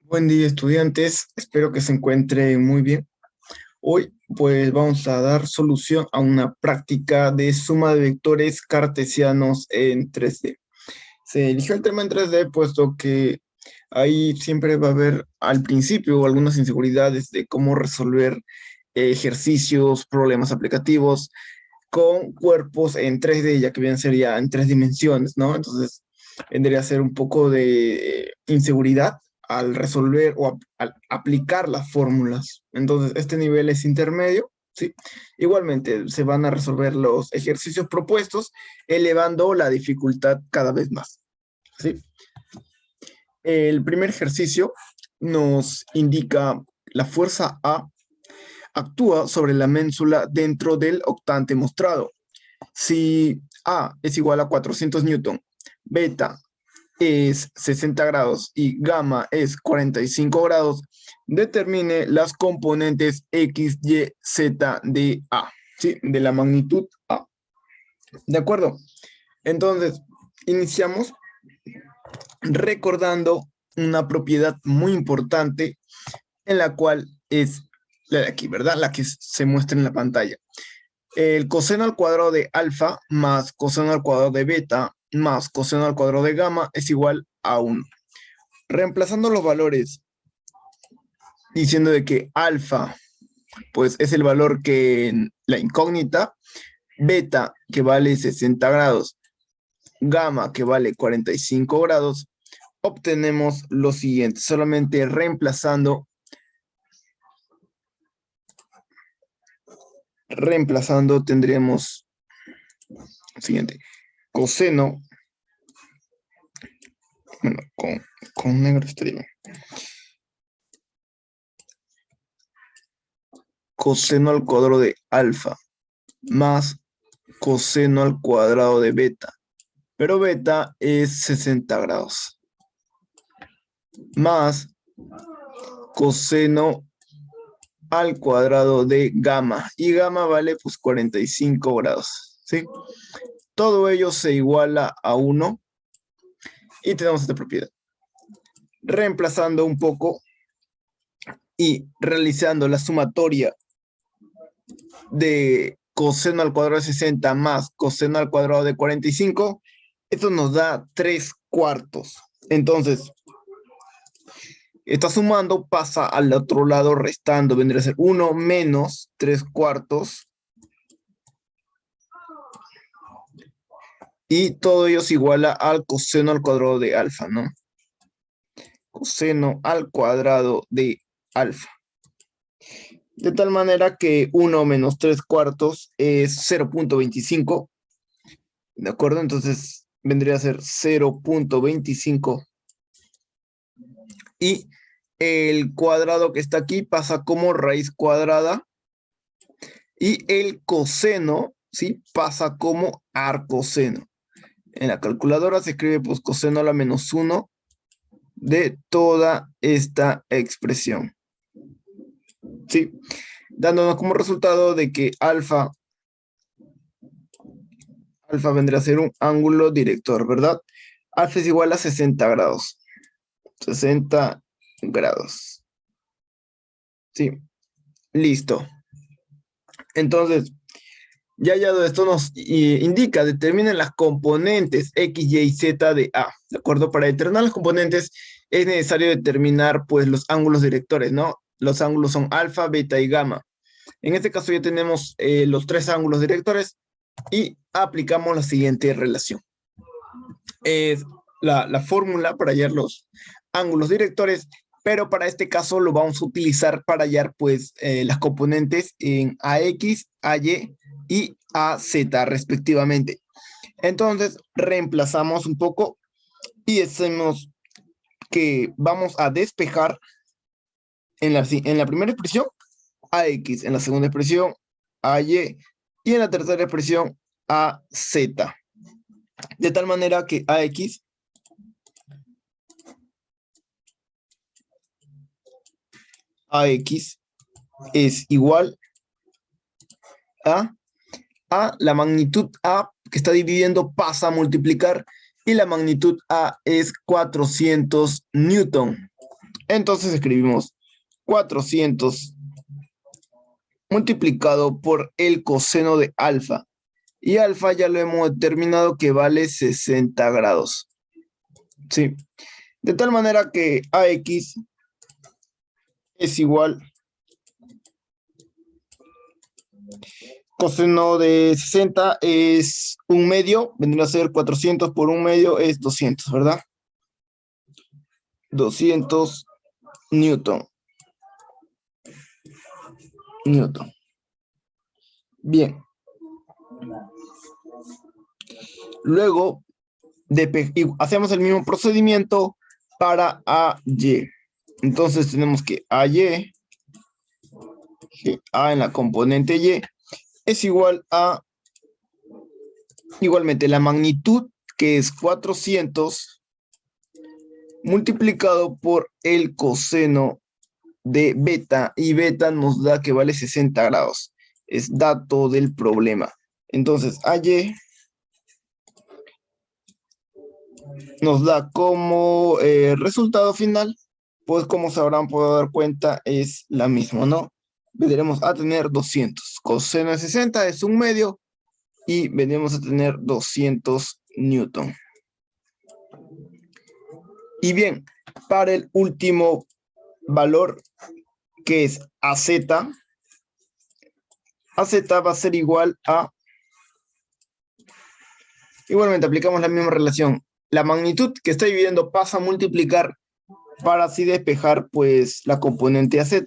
Buen día, estudiantes. Espero que se encuentren muy bien. Hoy, pues, vamos a dar solución a una práctica de suma de vectores cartesianos en 3D. Se eligió el tema en 3D puesto que ahí siempre va a haber al principio algunas inseguridades de cómo resolver ejercicios, problemas aplicativos con cuerpos en 3D, ya que bien sería en tres dimensiones, ¿no? Entonces, vendría a ser un poco de inseguridad al resolver o al aplicar las fórmulas. Entonces, este nivel es intermedio, ¿sí? Igualmente, se van a resolver los ejercicios propuestos, elevando la dificultad cada vez más, ¿sí? El primer ejercicio nos indica la fuerza A actúa sobre la ménsula dentro del octante mostrado. Si A es igual a 400 newton, beta es 60 grados y gamma es 45 grados, determine las componentes X, Y, Z de A, ¿sí? De la magnitud A. ¿De acuerdo? Entonces, iniciamos recordando una propiedad muy importante en la cual es la de aquí, ¿verdad? La que se muestra en la pantalla. El coseno al cuadrado de alfa más coseno al cuadrado de beta más coseno al cuadrado de gamma es igual a 1. Reemplazando los valores, diciendo de que alfa, pues es el valor que en la incógnita, beta, que vale 60 grados, gamma, que vale 45 grados, obtenemos lo siguiente, solamente reemplazando tendríamos lo siguiente, coseno, bueno, con negro estaría bien. Coseno al cuadrado de alfa más coseno al cuadrado de beta, pero beta es 60 grados, más coseno al cuadrado de gamma, y gamma vale pues 45 grados, ¿sí? Todo ello se iguala a 1 y tenemos esta propiedad. Reemplazando un poco y realizando la sumatoria de coseno al cuadrado de 60 más coseno al cuadrado de 45, esto nos da 3 cuartos. Entonces, está sumando, pasa al otro lado restando, vendría a ser 1 menos 3 cuartos. Y todo ello se iguala al coseno al cuadrado de alfa, ¿no? Coseno al cuadrado de alfa. De tal manera que 1 menos 3 cuartos es 0.25. ¿De acuerdo? Entonces vendría a ser 0.25. Y el cuadrado que está aquí pasa como raíz cuadrada. Y el coseno, ¿sí? Pasa como arcoseno. En la calculadora se escribe pues coseno a la menos 1 de toda esta expresión. ¿Sí? Dándonos como resultado de que alfa vendría a ser un ángulo director, ¿verdad? Alfa es igual a 60 grados. 60 grados. Sí, listo. Entonces, ya hallado esto nos indica, determinen las componentes X, Y y Z de A. ¿De acuerdo? Para determinar las componentes es necesario determinar pues los ángulos directores, ¿no? Los ángulos son alfa, beta y gamma. En este caso ya tenemos los tres ángulos directores y aplicamos la siguiente relación. Es la fórmula para hallar los ángulos directores, pero para este caso lo vamos a utilizar para hallar pues las componentes en AX, AY y AZ respectivamente. Entonces reemplazamos un poco y decimos que vamos a despejar en la primera expresión AX, en la segunda expresión AY y en la tercera expresión AZ. De tal manera que AX es igual a la magnitud A que está dividiendo pasa a multiplicar y la magnitud A es 400 newton. Entonces escribimos 400 multiplicado por el coseno de alfa. Y alfa ya lo hemos determinado que vale 60 grados. ¿Sí? De tal manera que AX es igual coseno de 60 es 1/2, vendría a ser 400 por 1/2 es 200, ¿verdad? 200 Newton. Bien. Luego hacemos el mismo procedimiento para AY. Entonces tenemos que AY, A en la componente Y, es igual a, igualmente, la magnitud, que es 400, multiplicado por el coseno de beta, y beta nos da que vale 60 grados. Es dato del problema. Entonces, AY nos da como resultado final, pues como se habrán podido dar cuenta, es la misma, ¿no? Vendremos a tener 200. Coseno de 60 es 1/2 y vendremos a tener 200 Newton. Y bien, para el último valor, que es AZ, AZ va a ser igual a... Igualmente aplicamos la misma relación. La magnitud que está dividiendo pasa a multiplicar para así despejar pues la componente AZ.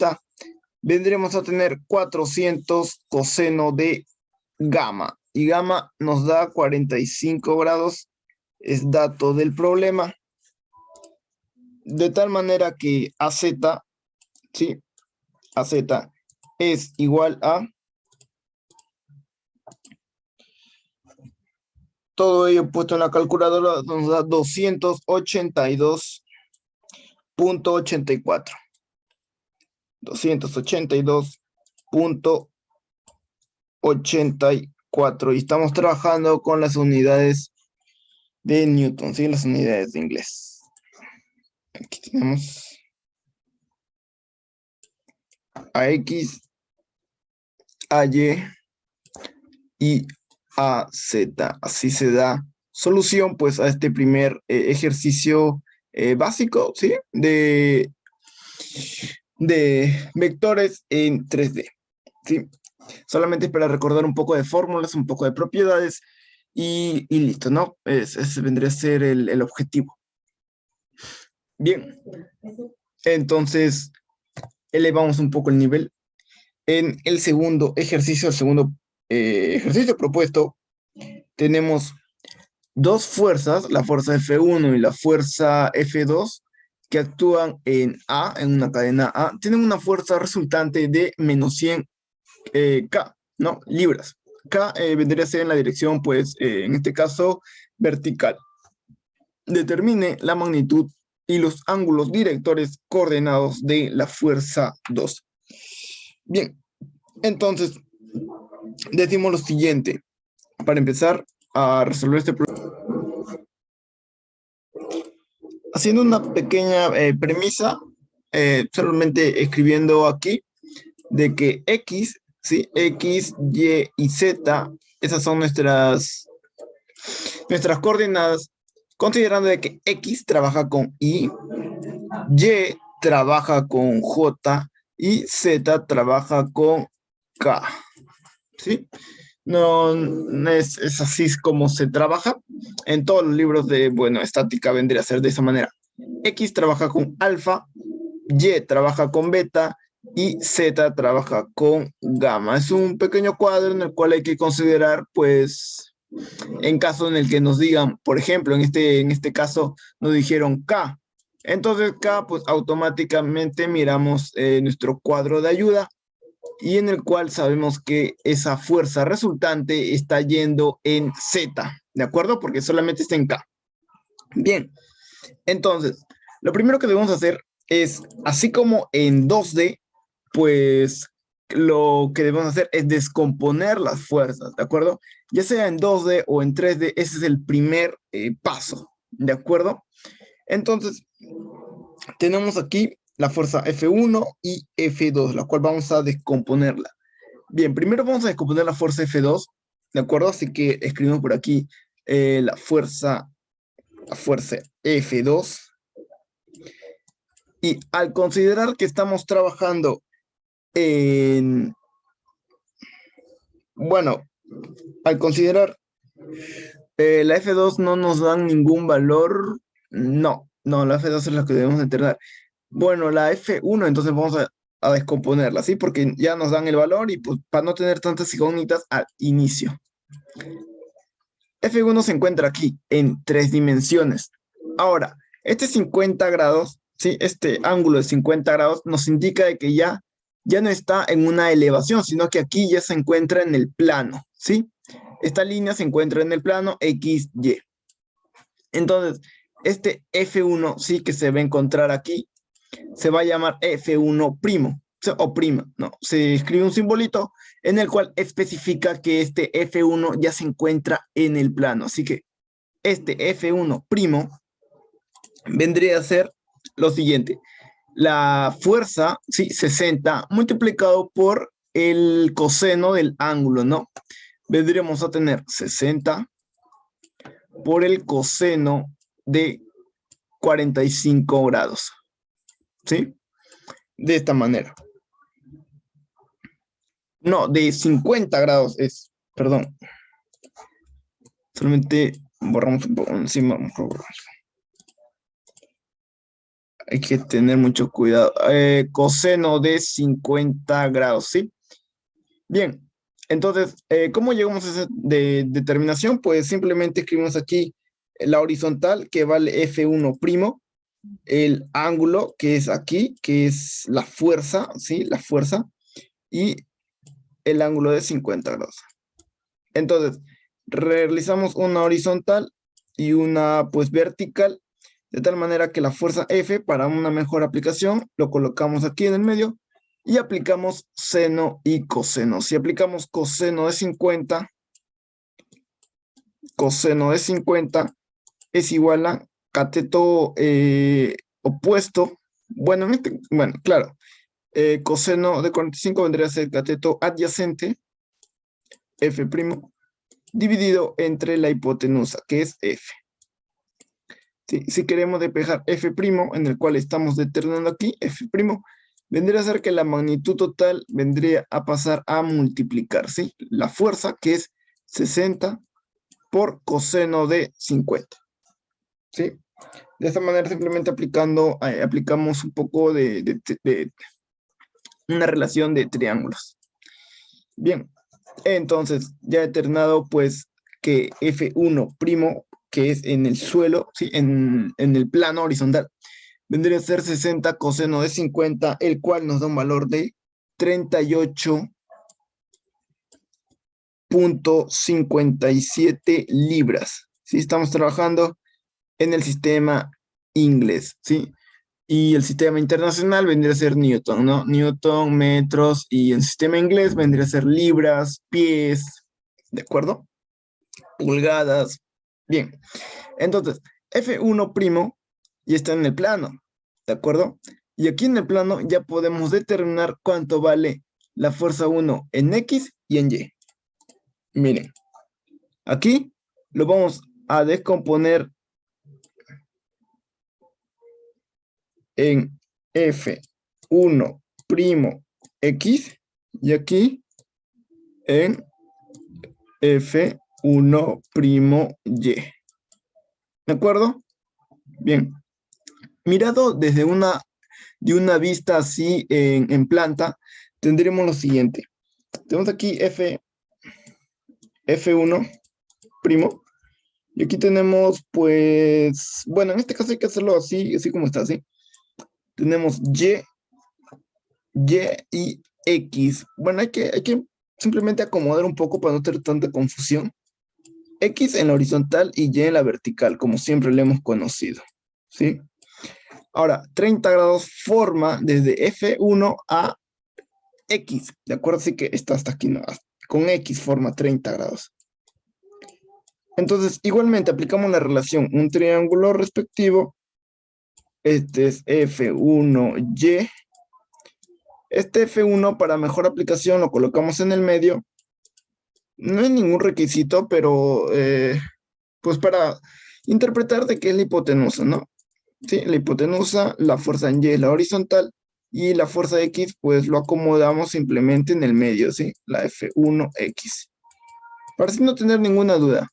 Vendremos a tener 400 coseno de gamma. Y gamma nos da 45 grados. Es dato del problema. De tal manera que AZ, ¿sí? AZ es igual a... Todo ello puesto en la calculadora nos da 282.84. 282.84. Y estamos trabajando con las unidades de Newton, ¿sí? Las unidades de inglés. Aquí tenemos AX, AY y AZ. Así se da solución pues a este primer ejercicio básico, ¿sí? De vectores en 3D, ¿sí? Solamente es para recordar un poco de fórmulas, un poco de propiedades y listo, ¿no? Ese vendría a ser el objetivo. Bien, entonces elevamos un poco el nivel. En el segundo ejercicio, ejercicio propuesto, tenemos dos fuerzas, la fuerza F1 y la fuerza F2, que actúan en A, en una cadena A, tienen una fuerza resultante de menos 100 K, ¿no? Libras. K vendría a ser en la dirección, pues, en este caso, vertical. Determine la magnitud y los ángulos directores coordenados de la fuerza 2. Bien, entonces, decimos lo siguiente. Para empezar a resolver este problema, haciendo una pequeña premisa, solamente escribiendo aquí, de que X, ¿sí? X, Y y Z, esas son nuestras coordenadas, considerando de que X trabaja con Y trabaja con J y Z trabaja con K, ¿sí? No es así como se trabaja. En todos los libros de, bueno, estática vendría a ser de esa manera. X trabaja con alfa, Y trabaja con beta y Z trabaja con gamma. Es un pequeño cuadro en el cual hay que considerar, pues, en caso en el que nos digan, por ejemplo, en este caso nos dijeron K. Entonces K, pues automáticamente miramos nuestro cuadro de ayuda y en el cual sabemos que esa fuerza resultante está yendo en Z, ¿de acuerdo? Porque solamente está en K. Bien, entonces, lo primero que debemos hacer es, así como en 2D, pues lo que debemos hacer es descomponer las fuerzas, ¿de acuerdo? Ya sea en 2D o en 3D, ese es el primer paso, ¿de acuerdo? Entonces, tenemos aquí la fuerza F1 y F2, la cual vamos a descomponerla. Bien, primero vamos a descomponer la fuerza F2, ¿de acuerdo? Así que escribimos por aquí la fuerza F2. Y al considerar que estamos trabajando en, bueno, al considerar la F2 no nos dan ningún valor, no, la F2 es la que debemos determinar. Bueno, la F1 entonces vamos a descomponerla, ¿sí? Porque ya nos dan el valor y pues para no tener tantas incógnitas al inicio. F1 se encuentra aquí en 3 dimensiones. Ahora, este 50 grados, ¿sí? Este ángulo de 50 grados nos indica de que ya no está en una elevación, sino que aquí ya se encuentra en el plano, ¿sí? Esta línea se encuentra en el plano XY. Entonces, este F1, sí, que se va a encontrar aquí, se va a llamar F1 primo, o prima, ¿no? Se escribe un simbolito en el cual especifica que este F1 ya se encuentra en el plano. Así que este F1 primo vendría a ser lo siguiente. La fuerza, sí, 60, multiplicado por el coseno del ángulo, ¿no? Vendríamos a tener 60 por el coseno de 45 grados, ¿sí? De esta manera. No, de 50 grados es, perdón. Solamente borramos un poco encima. Hay que tener mucho cuidado. Coseno de 50 grados, ¿sí? Bien, entonces, ¿cómo llegamos a esa determinación? Pues simplemente escribimos aquí la horizontal que vale F1', el ángulo que es aquí, que es la fuerza, ¿sí? La fuerza, y el ángulo de 50 grados. Entonces, realizamos una horizontal y una pues vertical, de tal manera que la fuerza F, para una mejor aplicación, lo colocamos aquí en el medio y aplicamos seno y coseno. Si aplicamos coseno de 50 es igual a cateto opuesto. Bueno, claro, coseno de 45 vendría a ser cateto adyacente, F', dividido entre la hipotenusa, que es F. ¿Sí? Si queremos despejar F', en el cual estamos determinando aquí, F', vendría a ser que la magnitud total vendría a pasar a multiplicar, ¿sí? La fuerza, que es 60 por coseno de 50. ¿Sí? De esta manera, simplemente aplicamos un poco de una relación de triángulos. Bien, entonces, ya he determinado, pues, que F1', que es en el suelo, ¿sí? En el plano horizontal, vendría a ser 60 coseno de 50, el cual nos da un valor de 38.57 libras. ¿Sí? Estamos trabajando en el sistema inglés, ¿sí? Y el sistema internacional vendría a ser Newton, ¿no? Newton, metros, y el sistema inglés vendría a ser libras, pies, ¿de acuerdo? Pulgadas. Bien, entonces, F1' ya está en el plano, ¿de acuerdo? Y aquí en el plano ya podemos determinar cuánto vale la fuerza 1 en X y en Y. Miren, aquí lo vamos a descomponer en F1' X y aquí en F1' Y. ¿De acuerdo? Bien. Mirado desde una vista así en planta, tendremos lo siguiente. Tenemos aquí F1', y aquí tenemos, pues, bueno, en este caso hay que hacerlo así como está, ¿sí? Tenemos Y y X. Bueno, hay que simplemente acomodar un poco para no tener tanta confusión. X en la horizontal y Y en la vertical, como siempre lo hemos conocido, ¿sí? Ahora, 30 grados forma desde F1 a X, ¿de acuerdo? Así que está hasta aquí, ¿no? Con X forma 30 grados. Entonces, igualmente aplicamos la relación, un triángulo respectivo Este es F1Y. Este F1 para mejor aplicación lo colocamos en el medio. No hay ningún requisito, pero pues para interpretar de qué es la hipotenusa, ¿no? Sí, la hipotenusa, la fuerza en Y es la horizontal y la fuerza X pues lo acomodamos simplemente en el medio, ¿sí? La F1X. Para así no tener ninguna duda.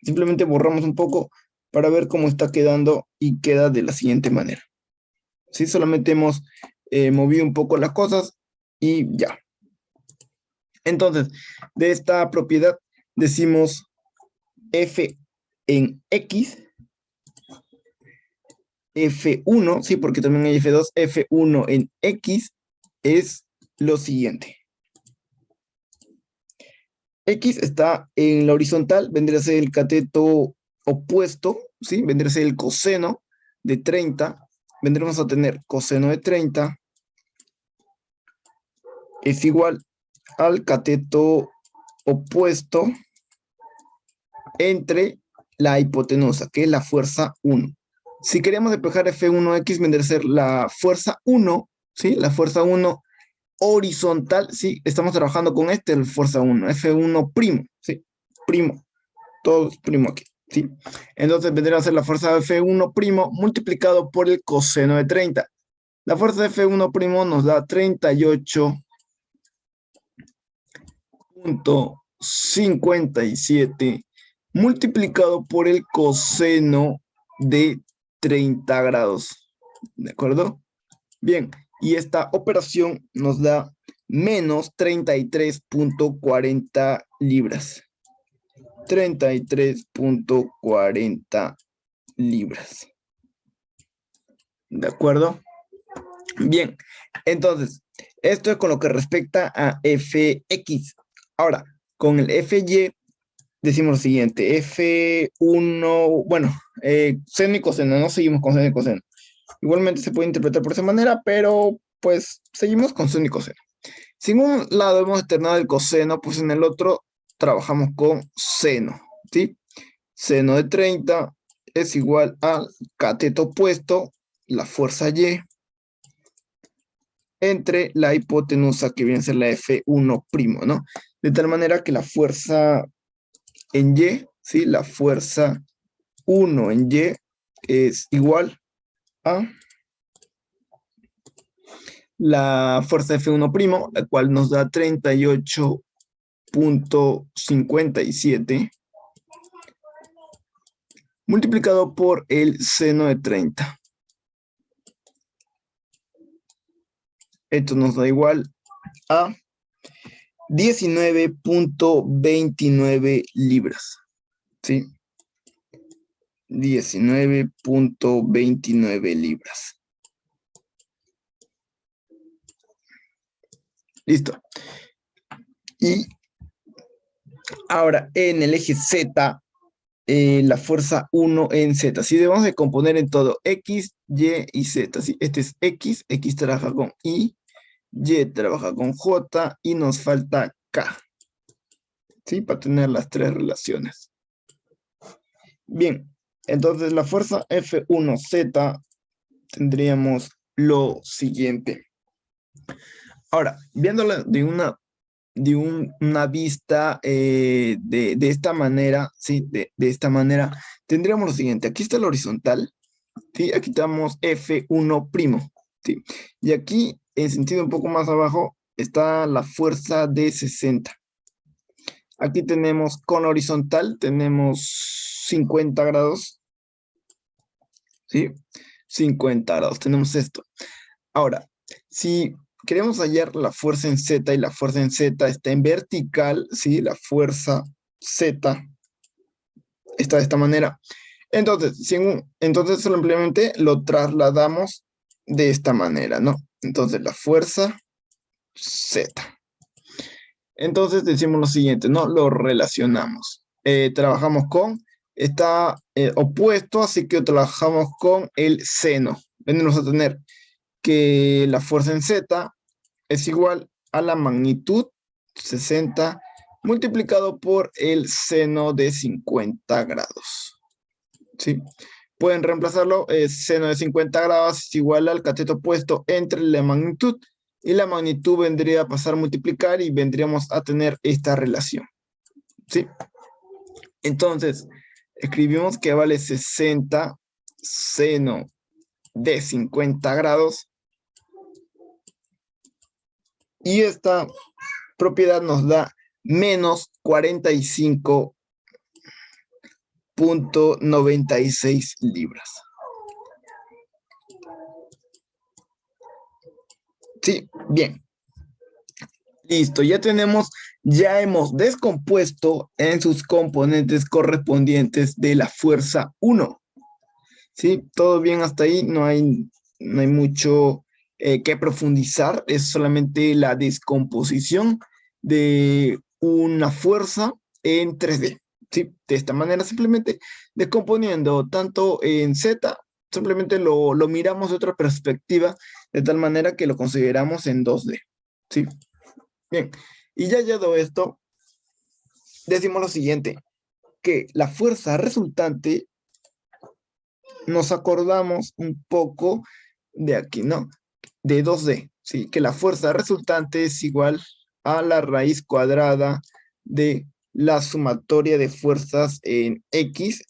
Simplemente borramos un poco para ver cómo está quedando y queda de la siguiente manera. ¿Sí? Solamente hemos movido un poco las cosas y ya. Entonces, de esta propiedad decimos f en x, f1, sí, porque también hay f2, f1 en x es lo siguiente. X está en la horizontal, vendría a ser el cateto opuesto, ¿sí? Vendría a ser el coseno de 30. Vendremos a tener coseno de 30 es igual al cateto opuesto entre la hipotenusa, que es la fuerza 1. Si queremos despejar F1X, vendría a ser la fuerza 1, ¿sí? La fuerza 1 horizontal, ¿sí? Estamos trabajando con la fuerza 1, F1 primo, ¿sí? Primo, todo es primo aquí, ¿sí? Entonces vendría a ser la fuerza F1 primo multiplicado por el coseno de 30. La fuerza de F1 primo nos da 38.57 multiplicado por el coseno de 30 grados. ¿De acuerdo? Bien, y esta operación nos da menos 33.40 libras. 33.40 libras. ¿De acuerdo? Bien, entonces, esto es con lo que respecta a fx. Ahora, con el fy decimos lo siguiente, f1, bueno, seno y coseno, no seguimos con seno y coseno. Igualmente se puede interpretar por esa manera, pero pues seguimos con seno y coseno. Si en un lado hemos determinado el coseno, pues en el otro trabajamos con seno, ¿sí? Seno de 30 es igual al cateto opuesto, la fuerza Y, entre la hipotenusa que viene a ser la F1', ¿no? De tal manera que la fuerza en Y, ¿sí? La fuerza 1 en Y es igual a la fuerza F1', la cual nos da 38.57 multiplicado por el seno de 30. Esto nos da igual a 19.29 libras, ¿sí? 19.29 libras. Listo. Y ahora en el eje Z, la fuerza 1 en Z. Si debemos de componer en todo X, Y y Z. ¿Sí? Este es X, X trabaja con Y trabaja con J y nos falta K. ¿Sí? Para tener las tres relaciones. Bien, entonces la fuerza F1Z tendríamos lo siguiente. Ahora, viéndola de una vista de esta manera, ¿sí? De esta manera, tendríamos lo siguiente. Aquí está el horizontal, ¿sí? Aquí tenemos F1', ¿sí? Y aquí, en sentido un poco más abajo, está la fuerza de 60. Aquí tenemos con horizontal, tenemos 50 grados, ¿sí? 50 grados, tenemos esto. Ahora, si queremos hallar la fuerza en Z y la fuerza en Z está en vertical, ¿sí? La fuerza Z está de esta manera. Entonces, entonces simplemente lo trasladamos de esta manera, ¿no? Entonces la fuerza Z. Entonces decimos lo siguiente, ¿no? Lo relacionamos. Trabajamos con, está opuesto, así que trabajamos con el seno. Venimos a tener que la fuerza en Z es igual a la magnitud 60 multiplicado por el seno de 50 grados. ¿Sí? pueden reemplazarlo, seno de 50 grados es igual al cateto opuesto entre la magnitud, y la magnitud vendría a pasar a multiplicar y vendríamos a tener esta relación, ¿sí? Entonces, escribimos que vale 60 seno de 50 grados, y esta propiedad nos da menos 45.96 libras. Sí, bien. Listo, ya hemos descompuesto en sus componentes correspondientes de la fuerza 1. ¿Sí? Todo bien hasta ahí, no hay mucho que profundizar, es solamente la descomposición de una fuerza en 3D. ¿Sí? De esta manera, simplemente descomponiendo tanto en Z, simplemente lo miramos de otra perspectiva, de tal manera que lo consideramos en 2D. ¿Sí? Bien, y ya hallado esto, decimos lo siguiente, que la fuerza resultante, nos acordamos un poco de aquí, ¿no? De 2D, ¿sí? Que la fuerza resultante es igual a la raíz cuadrada de la sumatoria de fuerzas en X,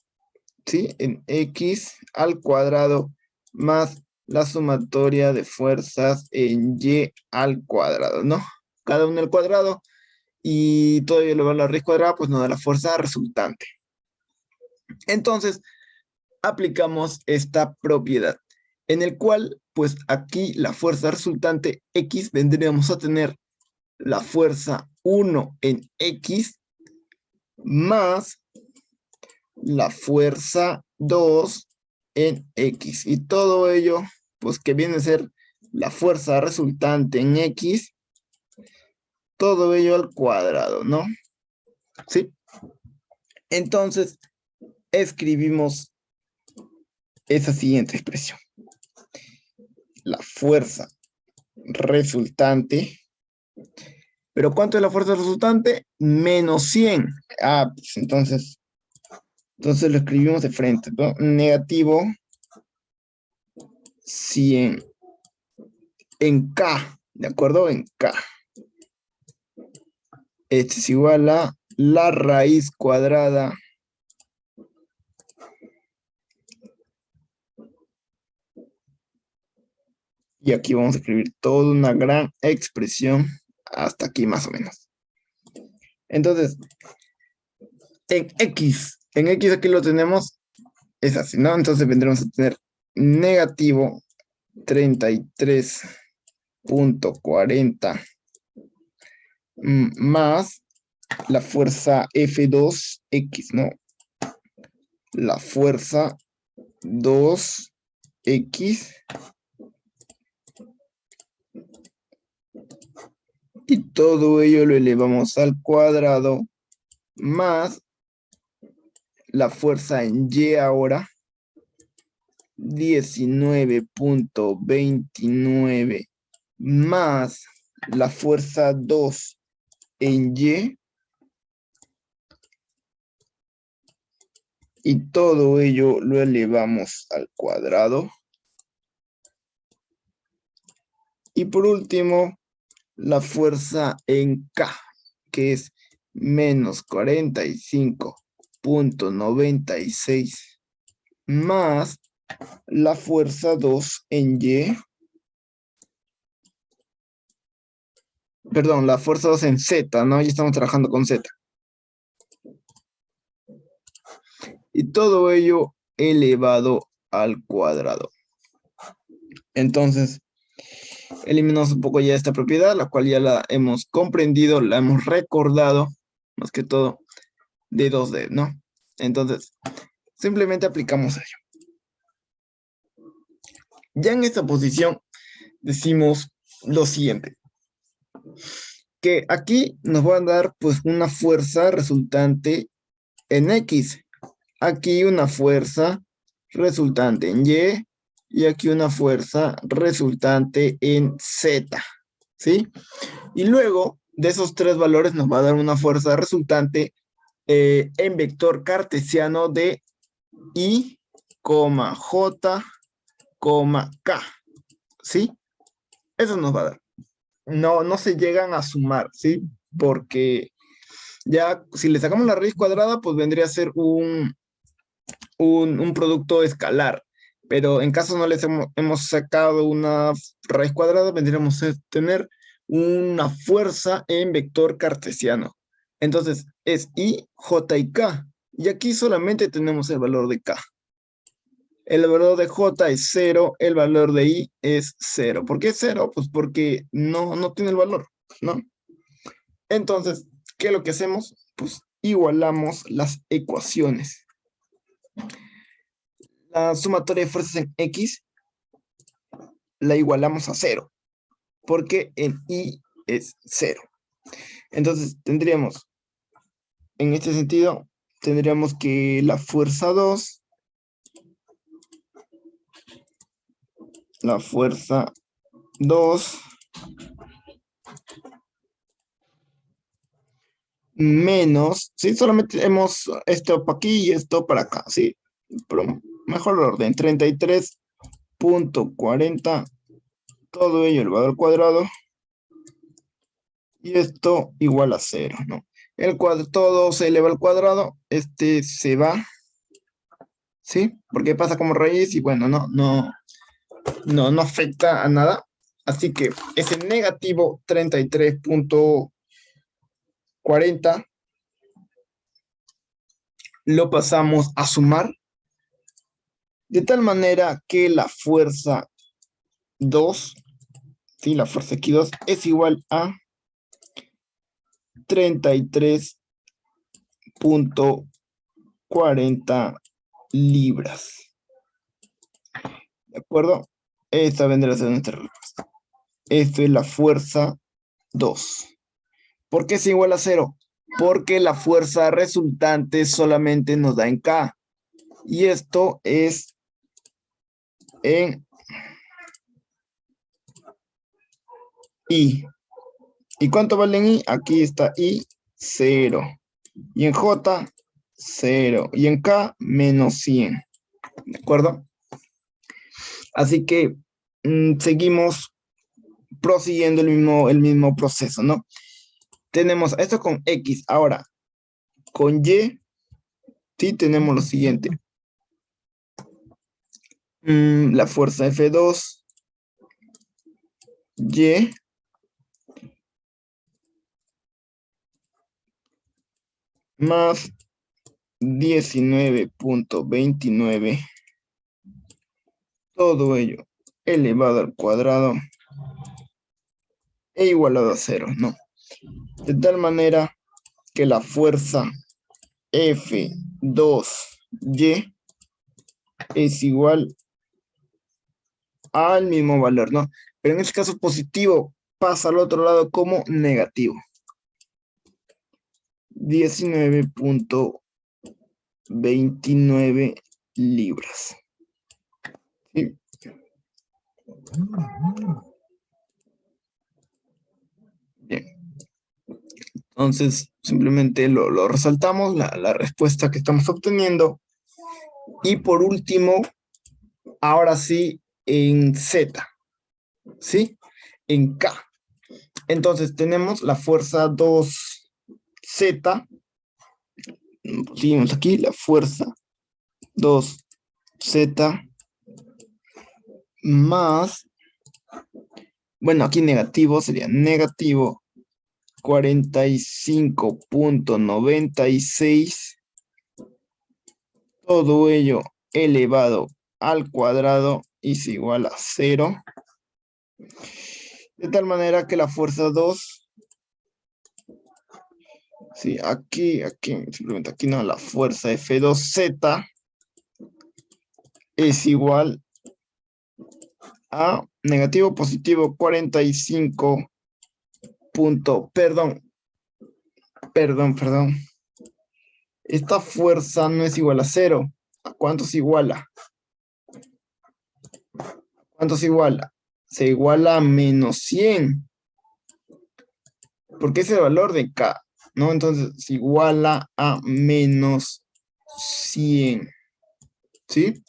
¿sí? En X al cuadrado más la sumatoria de fuerzas en Y al cuadrado, ¿no? Cada uno al cuadrado y todo elevado a la raíz cuadrada, pues nos da la fuerza resultante. Entonces, aplicamos esta propiedad, en el cual, pues aquí la fuerza resultante X, vendríamos a tener la fuerza 1 en X más la fuerza 2 en X. Y todo ello, pues que viene a ser la fuerza resultante en X, todo ello al cuadrado, ¿no? ¿Sí? Entonces, escribimos esa siguiente expresión. La fuerza resultante. ¿Pero cuánto es la fuerza resultante? Menos 100. Ah, pues entonces lo escribimos de frente, ¿no? Negativo 100 en K, ¿de acuerdo? En K. Este es igual a la raíz cuadrada y aquí vamos a escribir toda una gran expresión hasta aquí más o menos. Entonces, en X aquí lo tenemos, es así, ¿no? Entonces vendremos a tener negativo 33.40 más la fuerza F2X, ¿no? La fuerza 2X y todo ello lo elevamos al cuadrado más la fuerza en Y ahora 19.29 más la fuerza 2 en y todo ello lo elevamos al cuadrado. Y por último, la fuerza en K, que es menos 45.96 más la fuerza 2 en Y. Perdón, la fuerza 2 en Z, ¿no? Ya estamos trabajando con Z. Y todo ello elevado al cuadrado. Entonces, eliminamos un poco ya esta propiedad, la cual ya la hemos comprendido, la hemos recordado, más que todo, de 2D, ¿no? Entonces, simplemente aplicamos ello. Ya en esta posición decimos lo siguiente, que aquí nos van a dar pues una fuerza resultante en X, aquí una fuerza resultante en y aquí una fuerza resultante en Z, ¿sí? Y luego de esos tres valores nos va a dar una fuerza resultante en vector cartesiano de I J, K. ¿Sí? Eso nos va a dar. No se llegan a sumar, ¿sí? Porque ya si le sacamos la raíz cuadrada, pues vendría a ser un producto escalar. Pero en caso no les hemos sacado una raíz cuadrada, vendríamos a tener una fuerza en vector cartesiano. Entonces es I, J y K. Y aquí solamente tenemos el valor de K. El valor de J es 0, el valor de I es 0. ¿Por qué 0? Pues porque no tiene el valor, ¿no? Entonces, ¿qué es lo que hacemos? Pues igualamos las ecuaciones. La sumatoria de fuerzas en X la igualamos a 0, porque en Y es 0. Entonces, tendríamos, en este sentido, tendríamos que la fuerza 2, menos, ¿sí? Solamente hemos esto para aquí y esto para acá, ¿sí? Pero mejor orden, 33.40, todo ello elevado al cuadrado, y esto igual a 0, ¿no? Todo se eleva al cuadrado, este se va, ¿sí? Porque pasa como raíz y bueno, no afecta a nada. Así que ese negativo 33.40 lo pasamos a sumar, de tal manera que la fuerza 2, ¿sí? La fuerza X2 es igual a 33.40 libras. ¿De acuerdo? Esta vendrá a ser nuestra respuesta. Esto es la fuerza 2. ¿Por qué es igual a 0? Porque la fuerza resultante solamente nos da en K. Y esto es en I. ¿Y cuánto vale en I? Aquí está I, 0. Y en J, 0. Y en K, menos 100. ¿De acuerdo? Así que seguimos prosiguiendo el mismo proceso, ¿no? Tenemos esto con X. Ahora, con Y, sí tenemos lo siguiente. La fuerza F2, Y, más 19.29, todo ello elevado al cuadrado e igualado a 0, ¿no? De tal manera que la fuerza F2Y es igual al mismo valor, ¿no? Pero en este caso positivo pasa al otro lado como negativo. 19.29 libras. ¿Sí? Bien. Entonces, simplemente lo resaltamos, la respuesta que estamos obteniendo. Y por último, ahora sí, en Z, ¿sí? En K. Entonces, tenemos la fuerza 2Z. Seguimos aquí, la fuerza 2Z más, bueno, aquí negativo sería negativo 45.96, todo ello elevado al cuadrado es igual a 0, de tal manera que la fuerza 2, sí, aquí, simplemente aquí no, la fuerza F2Z es igual a negativo positivo 45 perdón. Esta fuerza no es igual a 0. ¿A cuánto se iguala? ¿Cuánto se iguala? Se iguala a menos 100. Porque es el valor de K, ¿no? Entonces se iguala a menos 100. ¿Sí?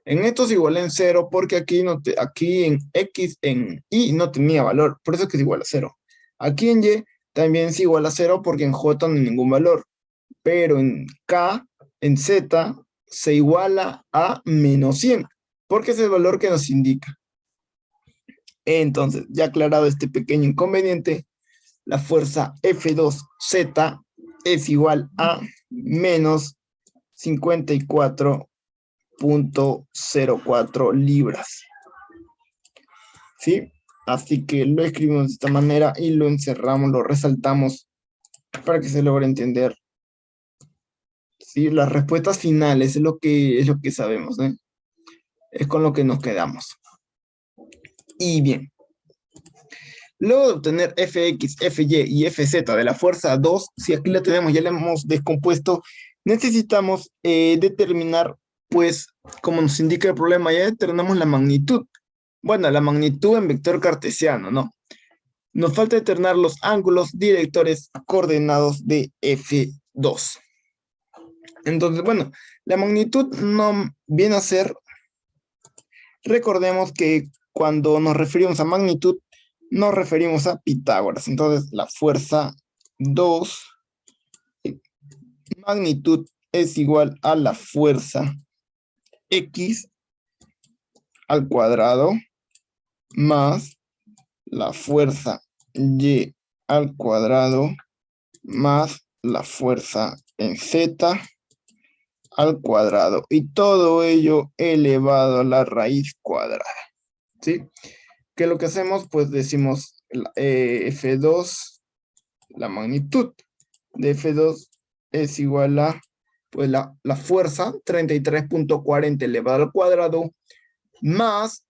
En esto es igual en 0 porque aquí, aquí en X, en Y no tenía valor, por eso es que es igual a 0. Aquí en Y también es igual a 0 porque en J no hay ningún valor, pero en K, en Z, se iguala a menos 100, porque es el valor que nos indica. Entonces, ya aclarado este pequeño inconveniente, la fuerza F2Z es igual a menos 54.04 libras. ¿Sí? Así que lo escribimos de esta manera y lo encerramos, lo resaltamos para que se logre entender. ¿Sí? Las respuestas finales es lo que sabemos, ¿eh? Es con lo que nos quedamos. Y bien, luego de obtener Fx, Fy y Fz de la fuerza 2, si aquí la tenemos, ya la hemos descompuesto, necesitamos determinar, pues, como nos indica el problema, ya determinamos la magnitud. Bueno, la magnitud en vector cartesiano, ¿no? Nos falta determinar los ángulos directores coordenados de F2. Entonces, bueno, la magnitud no viene a ser, recordemos que cuando nos referimos a magnitud, nos referimos a Pitágoras. Entonces, la fuerza 2, magnitud es igual a la fuerza X al cuadrado más la fuerza Y al cuadrado más la fuerza en Z al cuadrado. Y todo ello elevado a la raíz cuadrada. ¿Sí? ¿Qué es lo que hacemos? Pues decimos F2, la magnitud de F2 es igual a, pues la fuerza, 33.40 elevado al cuadrado, más,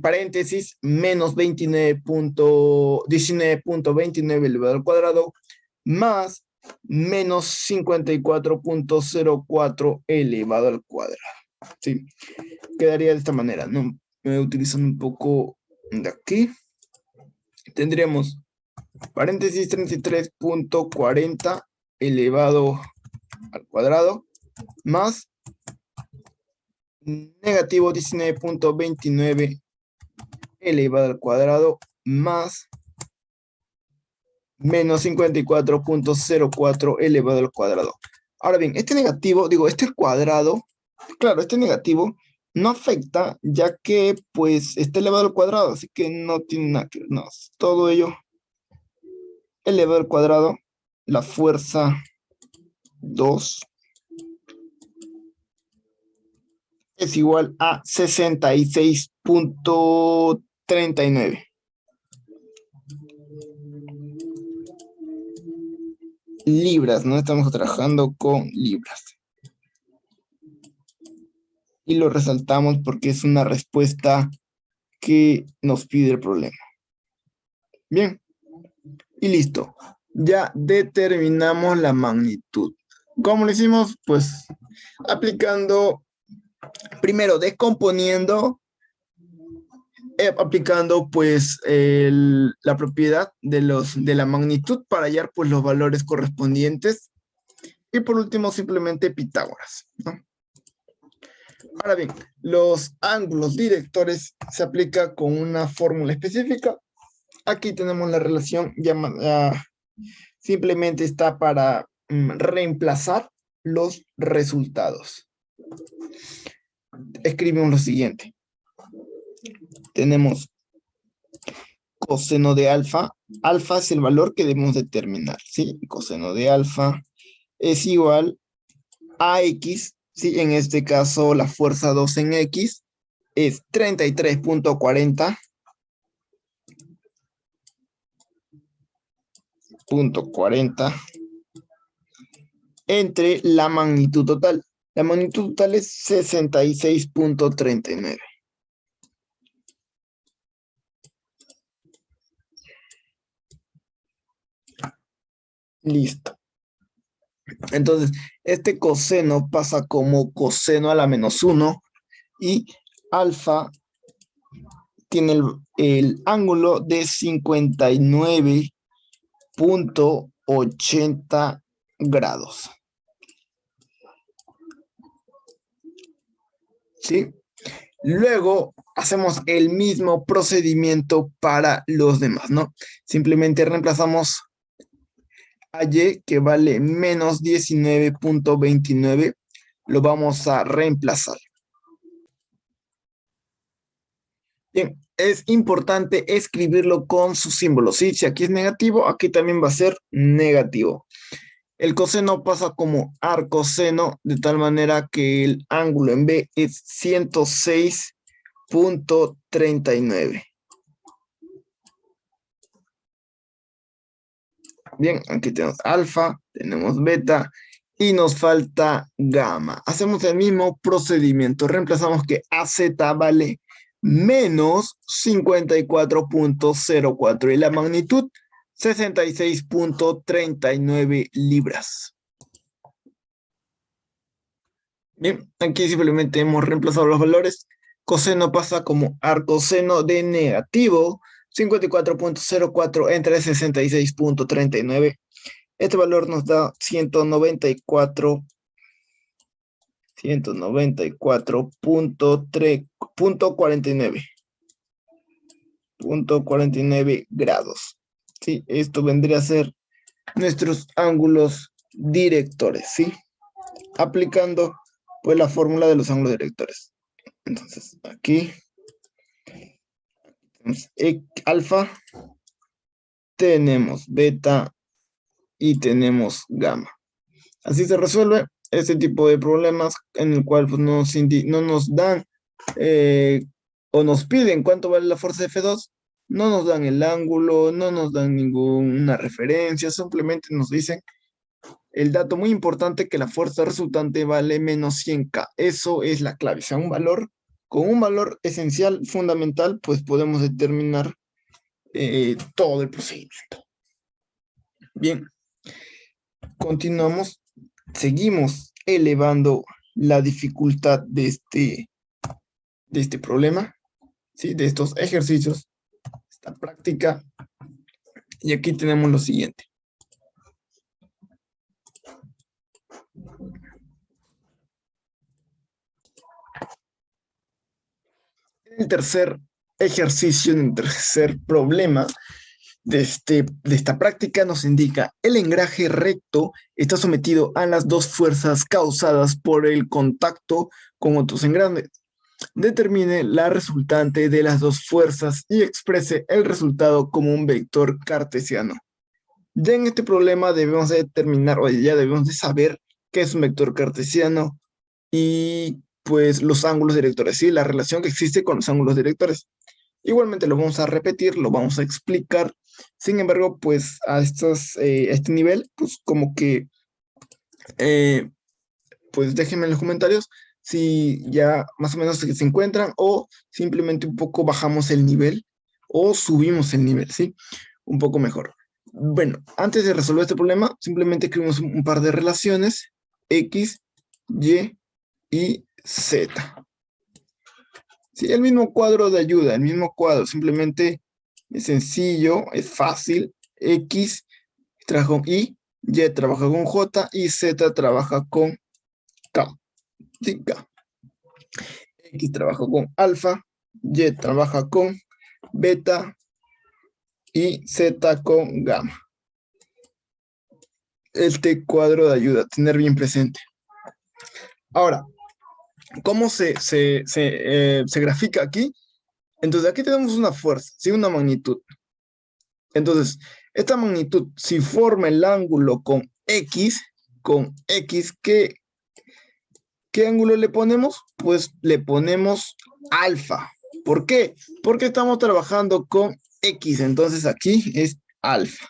paréntesis, menos 19.29 elevado al cuadrado, más menos 54.04 elevado al cuadrado. ¿Sí? Quedaría de esta manera, ¿no? Utilizando un poco de aquí. Tendríamos paréntesis 33.40 elevado al cuadrado más negativo 19.29 elevado al cuadrado más menos 54.04 elevado al cuadrado. Ahora bien, este negativo, digo, este cuadrado, claro, este negativo no afecta ya que pues está elevado al cuadrado, así que no tiene nada que ver, no, todo ello elevado al cuadrado, la fuerza 2 es igual a 66.39. Libras, ¿no? Estamos trabajando con libras. Y lo resaltamos porque es una respuesta que nos pide el problema. Bien. Y listo. Ya determinamos la magnitud. ¿Cómo lo hicimos? Pues aplicando, primero descomponiendo, aplicando pues la propiedad de la magnitud para hallar pues los valores correspondientes. Y por último simplemente Pitágoras, ¿no? Ahora bien, los ángulos directores se aplica con una fórmula específica. Aquí tenemos la relación llamada, simplemente está para reemplazar los resultados. Escribimos lo siguiente. Tenemos coseno de alfa. Alfa es el valor que debemos determinar, ¿sí? Coseno de alfa es igual a X, ¿sí? En este caso, la fuerza 2 en X es 33.40 entre la magnitud total. La magnitud total es 66.39. Listo. Entonces, este coseno pasa como coseno a la menos 1 y alfa tiene el ángulo de 59.80 grados. ¿sí? Luego hacemos el mismo procedimiento para los demás, ¿no? Simplemente reemplazamos a y, que vale menos 19.29, lo vamos a reemplazar. Bien, es importante escribirlo con su símbolo, ¿sí? Si aquí es negativo, aquí también va a ser negativo. El coseno pasa como arcoseno, de tal manera que el ángulo en B es 106.39. Bien, aquí tenemos alfa, tenemos beta y nos falta gamma. Hacemos el mismo procedimiento. Reemplazamos que AZ vale menos 54.04 y la magnitud 66.39 libras. Bien, aquí simplemente hemos reemplazado los valores. Coseno pasa como arcoseno de negativo 54.04 entre 66.39. Este valor nos da 194.49 grados. ¿Sí? Esto vendría a ser nuestros ángulos directores, ¿sí? Aplicando pues la fórmula de los ángulos directores. Entonces, aquí tenemos alfa, tenemos beta y tenemos gamma. Así se resuelve este tipo de problemas en el cual pues, no nos dan o nos piden cuánto vale la fuerza de F2, no nos dan el ángulo, no nos dan ninguna referencia, simplemente nos dicen el dato muy importante que la fuerza resultante vale menos 100K. Eso es la clave, o sea, con un valor esencial, fundamental, pues podemos determinar todo el procedimiento. Bien, continuamos, seguimos elevando la dificultad de este problema, ¿sí? De estos ejercicios, esta práctica. Y aquí tenemos lo siguiente. El tercer ejercicio, el tercer problema de esta práctica nos indica: el engranaje recto está sometido a las dos fuerzas causadas por el contacto con otros engranes. Determine la resultante de las dos fuerzas y exprese el resultado como un vector cartesiano. Ya en este problema debemos de determinar, o ya debemos de saber qué es un vector cartesiano y pues los ángulos directores, ¿sí? La relación que existe con los ángulos directores. Igualmente lo vamos a repetir, lo vamos a explicar. Sin embargo, pues a este nivel, pues como que, pues déjenme en los comentarios si ya más o menos se encuentran o simplemente un poco bajamos el nivel o subimos el nivel, ¿sí? Un poco mejor. Bueno, antes de resolver este problema, simplemente escribimos un par de relaciones, X, Y y Z. Sí, el mismo cuadro de ayuda, el mismo cuadro, simplemente es sencillo, es fácil. X trabaja con Y trabaja con J y Z trabaja con K. Sí, K. X trabaja con alfa, Y trabaja con beta y Z con gamma. Este cuadro de ayuda, tener bien presente. Ahora, ¿cómo se grafica aquí? Entonces, aquí tenemos una fuerza, ¿sí? Una magnitud. Entonces, esta magnitud, si forma el ángulo con X, ¿qué ángulo le ponemos? Pues le ponemos alfa. ¿Por qué? Porque estamos trabajando con X, entonces aquí es alfa.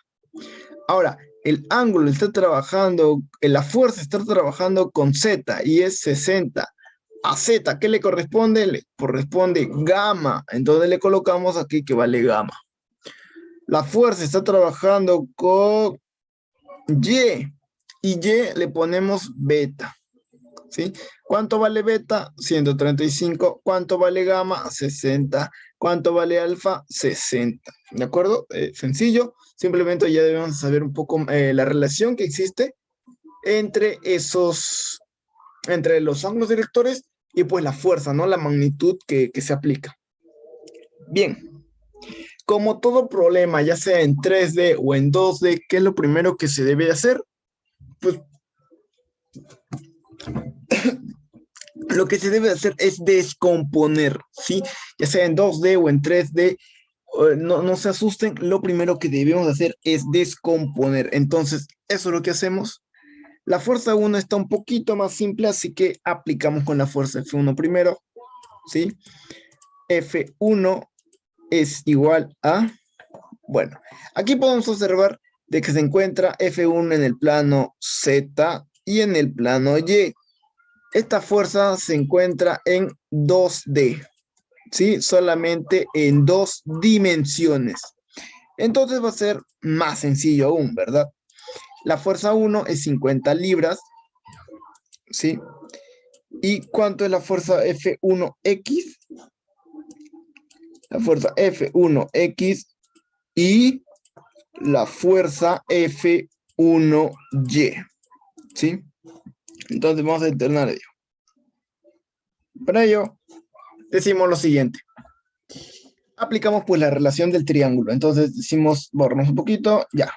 Ahora, el ángulo está trabajando, la fuerza está trabajando con Z y es 60. A Z, ¿qué le corresponde? Le corresponde gamma. Entonces le colocamos aquí que vale gamma. La fuerza está trabajando con Y. Y le ponemos beta. ¿Sí? ¿Cuánto vale beta? 135. ¿Cuánto vale gamma? 60. ¿Cuánto vale alfa? 60. ¿De acuerdo? Sencillo. Simplemente ya debemos saber un poco la relación que existe entre los ángulos directores y pues la fuerza, ¿no? La magnitud que se aplica. Bien, como todo problema, ya sea en 3D o en 2D, ¿qué es lo primero que se debe hacer? Pues lo que se debe hacer es descomponer, ¿sí? Ya sea en 2D o en 3D, no se asusten, lo primero que debemos hacer es descomponer. Entonces, eso es lo que hacemos. La fuerza 1 está un poquito más simple, así que aplicamos con la fuerza F1 primero, ¿sí? F1 es igual a, bueno, aquí podemos observar de que se encuentra F1 en el plano Z y en el plano Y. Esta fuerza se encuentra en 2D, ¿sí? Solamente en 2 dimensiones. Entonces va a ser más sencillo aún, ¿verdad? La fuerza 1 es 50 libras, ¿sí? ¿Y cuánto es la fuerza F1X? La fuerza F1X y la fuerza F1Y, ¿sí? Entonces vamos a determinar ello. Para ello, decimos lo siguiente. Aplicamos pues la relación del triángulo. Entonces decimos, borramos un poquito, ya.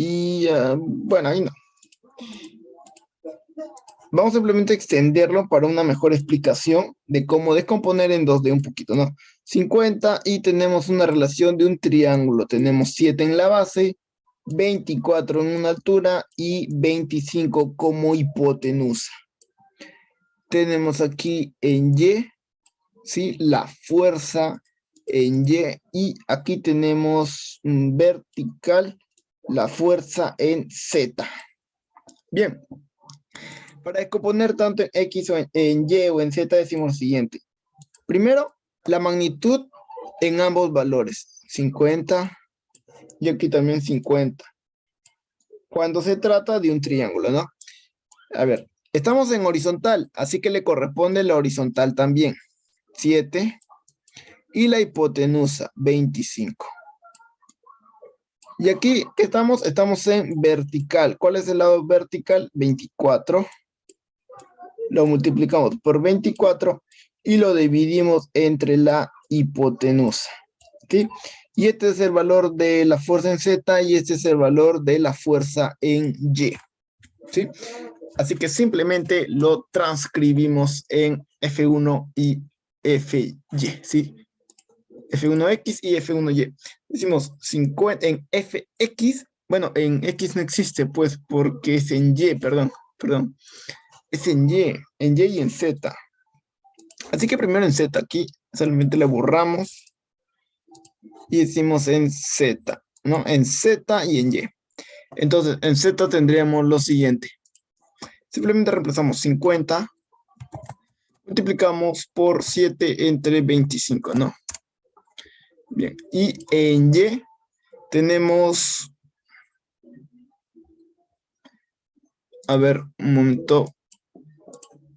Y bueno, ahí no. Vamos simplemente a extenderlo para una mejor explicación de cómo descomponer en 2D un poquito, ¿no? 50 y tenemos una relación de un triángulo. Tenemos 7 en la base, 24 en una altura y 25 como hipotenusa. Tenemos aquí en Y, ¿sí? La fuerza en Y aquí tenemos vertical la fuerza en Z. Bien. Para descomponer tanto en X o en Y o en Z decimos lo siguiente. Primero, la magnitud en ambos valores. 50 y aquí también 50. Cuando se trata de un triángulo, ¿no? A ver, estamos en horizontal, así que le corresponde la horizontal también. 7 y la hipotenusa, 25. Y aquí, ¿qué estamos? Estamos en vertical. ¿Cuál es el lado vertical? 24. Lo multiplicamos por 24 y lo dividimos entre la hipotenusa. ¿Sí? Y este es el valor de la fuerza en Z y este es el valor de la fuerza en Y. ¿Sí? Así que simplemente lo transcribimos en F1 y Fy. ¿Sí? F1X y F1Y. Decimos 50 en Fx, bueno, en X no existe, pues, porque es en Y, perdón. Es en Y y en Z. Así que primero en Z, aquí solamente le borramos y decimos en Z, ¿no? En Z y en Y. Entonces, en Z tendríamos lo siguiente. Simplemente reemplazamos 50, multiplicamos por 7 entre 25, ¿no? Bien, y en Y tenemos, a ver, un momento.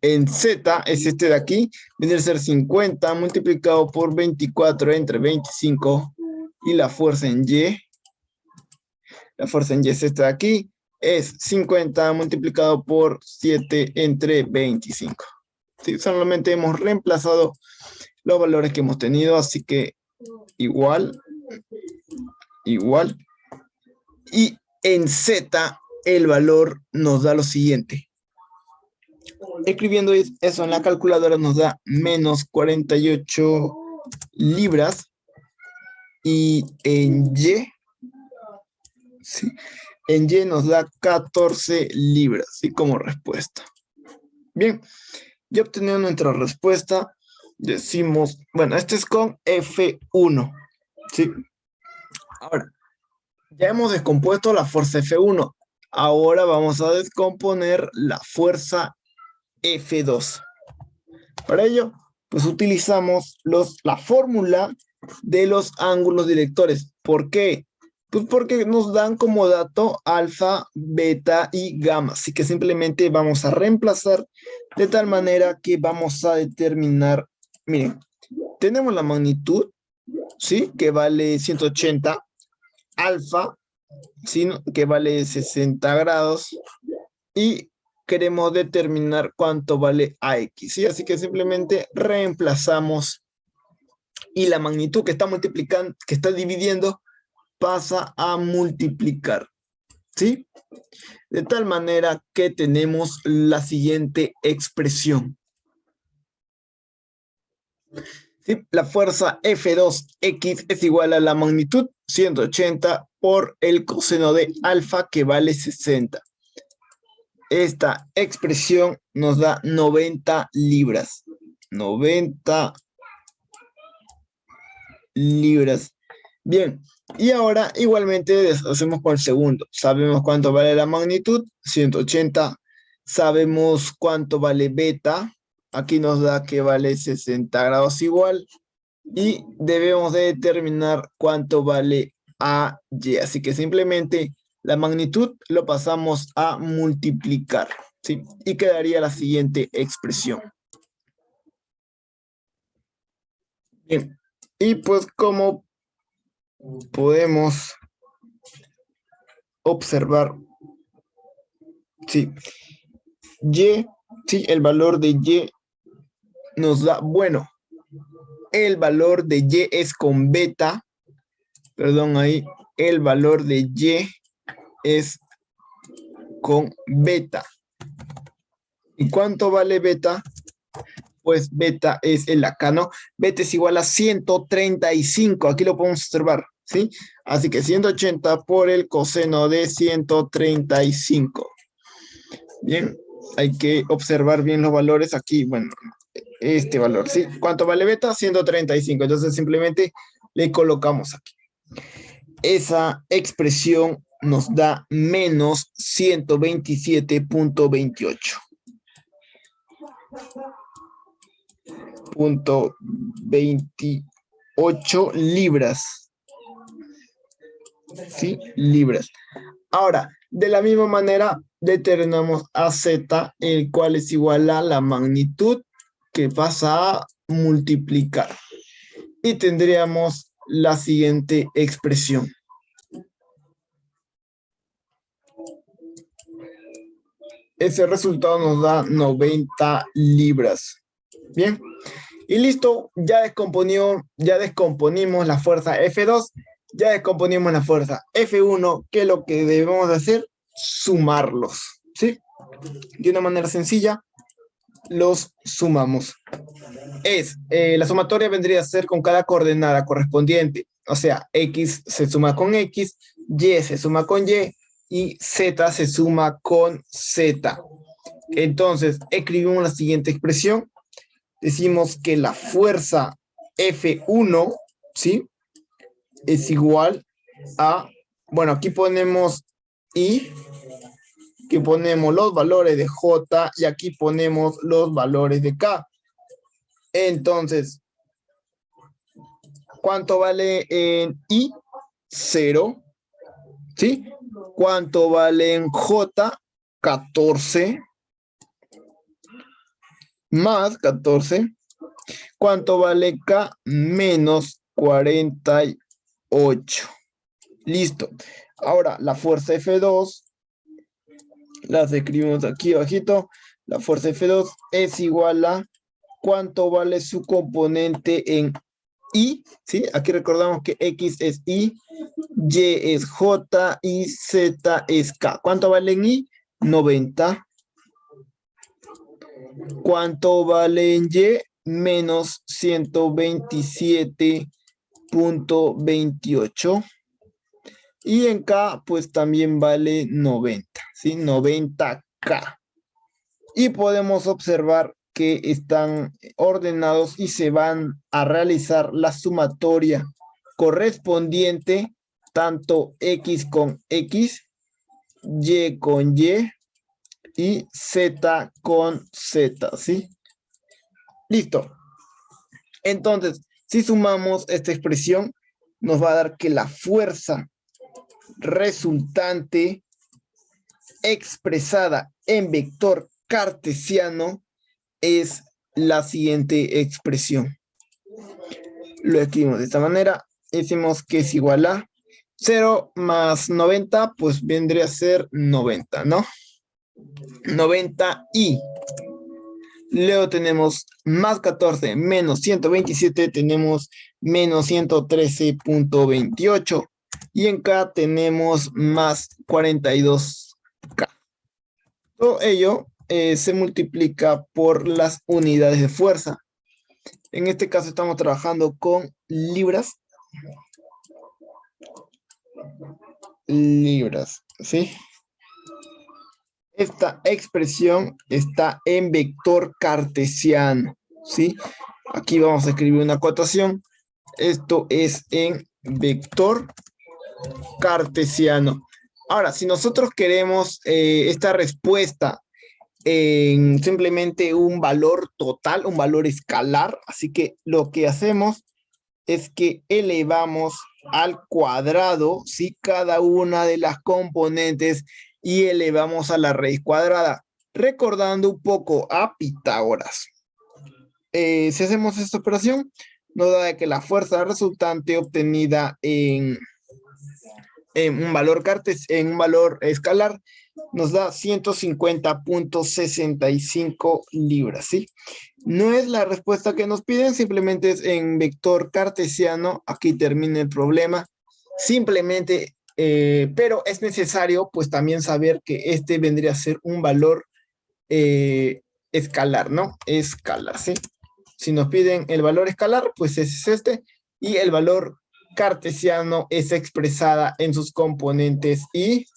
En Z es este de aquí, viene a ser 50 multiplicado por 24 entre 25 y la fuerza en Y es esta de aquí, es 50 multiplicado por 7 entre 25. ¿Sí? Solamente hemos reemplazado los valores que hemos tenido, así que igual. Y en Z el valor nos da lo siguiente. Escribiendo eso en la calculadora nos da menos 48 libras y en Y, ¿sí? En Y nos da 14 libras, ¿sí? Como respuesta. Bien, ya obteniendo nuestra respuesta, decimos, bueno, este es con F1, ¿sí? Ahora, ya hemos descompuesto la fuerza F1. Ahora vamos a descomponer la fuerza F2. Para ello, pues utilizamos la fórmula de los ángulos directores. ¿Por qué? Pues porque nos dan como dato alfa, beta y gamma. Así que simplemente vamos a reemplazar de tal manera que vamos a determinar, miren, tenemos la magnitud, ¿sí? Que vale 180, alfa, ¿sí? Que vale 60 grados y queremos determinar cuánto vale AX, ¿sí? Así que simplemente reemplazamos y la magnitud que está multiplicando, que está dividiendo, pasa a multiplicar, ¿sí? De tal manera que tenemos la siguiente expresión. ¿Sí? La fuerza F2X es igual a la magnitud 180 por el coseno de alfa, que vale 60. Esta expresión nos da 90 libras. 90 libras. Bien, y ahora igualmente hacemos con el segundo. Sabemos cuánto vale la magnitud, 180. Sabemos cuánto vale beta. Aquí nos da que vale 60 grados igual. Y debemos de determinar cuánto vale AY. Así que simplemente la magnitud lo pasamos a multiplicar, ¿sí? Y quedaría la siguiente expresión. Bien, y pues como podemos observar, sí, Y, sí, el valor de Y nos da, bueno, el valor de Y es con beta, perdón, ahí, el valor de Y es con beta. ¿Y cuánto vale beta? Pues beta es el acá, ¿no? Beta es igual a 135, aquí lo podemos observar, ¿sí? Así que 180 por el coseno de 135. Bien, hay que observar bien los valores aquí, bueno, este valor, ¿sí? ¿Cuánto vale beta? 135, entonces simplemente le colocamos aquí. Esa expresión nos da menos 127.28. .28 libras. ¿Sí? Libras. Ahora, de la misma manera, determinamos a Z, el cual es igual a la magnitud que pasa a multiplicar. Y tendríamos la siguiente expresión. Ese resultado nos da 90 libras. Bien. Y listo, ya descomponimos la fuerza F2, ya descomponimos la fuerza F1, que lo que debemos de hacer, sumarlos, ¿sí? De una manera sencilla, los sumamos. La sumatoria vendría a ser con cada coordenada correspondiente, o sea, X se suma con X, Y se suma con y Z se suma con Z. Entonces, escribimos la siguiente expresión. Decimos que la fuerza F1, ¿sí? Es igual a, bueno, aquí ponemos I, que ponemos los valores de J, y aquí ponemos los valores de K. Entonces, ¿cuánto vale en I? 0, ¿sí? ¿Cuánto vale en J? 14, más 14. ¿Cuánto vale K? Menos 48. Listo. Ahora, la fuerza F2, las escribimos aquí abajito. La fuerza F2 es igual a cuánto vale su componente en I, ¿sí? Aquí recordamos que X es I, Y es J y Z es K. ¿Cuánto vale en I? 90. ¿Cuánto vale en Y? Menos 127.28. Y en K, pues también vale 90, ¿sí? 90K. Y podemos observar que están ordenados y se van a realizar la sumatoria correspondiente, tanto X con X, Y con y Z con Z, ¿sí? Listo. Entonces, si sumamos esta expresión, nos va a dar que la fuerza resultante expresada en vector cartesiano es la siguiente expresión. Lo escribimos de esta manera. Decimos que es igual a 0 más 90, pues vendría a ser 90, ¿no? 90i. Luego tenemos más 14 menos 127, tenemos menos 113.28. Y en K tenemos más 42K. Todo ello se multiplica por las unidades de fuerza. En este caso estamos trabajando con libras. Libras, ¿sí? Esta expresión está en vector cartesiano, ¿sí? Aquí vamos a escribir una acotación. Esto es en vector cartesiano. Ahora, si nosotros queremos esta respuesta en simplemente un valor total, un valor escalar, así que lo que hacemos es que elevamos al cuadrado, ¿sí? Cada una de las componentes y elevamos a la raíz cuadrada, recordando un poco a Pitágoras. Si hacemos esta operación, nos da que la fuerza resultante obtenida en un valor escalar nos da 150.65 libras, ¿sí? No es la respuesta que nos piden, simplemente es en vector cartesiano. Aquí termina el problema. Simplemente, pero es necesario pues también saber que este vendría a ser un valor escalar, ¿no? Escalar, ¿sí? Si nos piden el valor escalar, pues es este. Y el valor cartesiano es expresada en sus componentes I,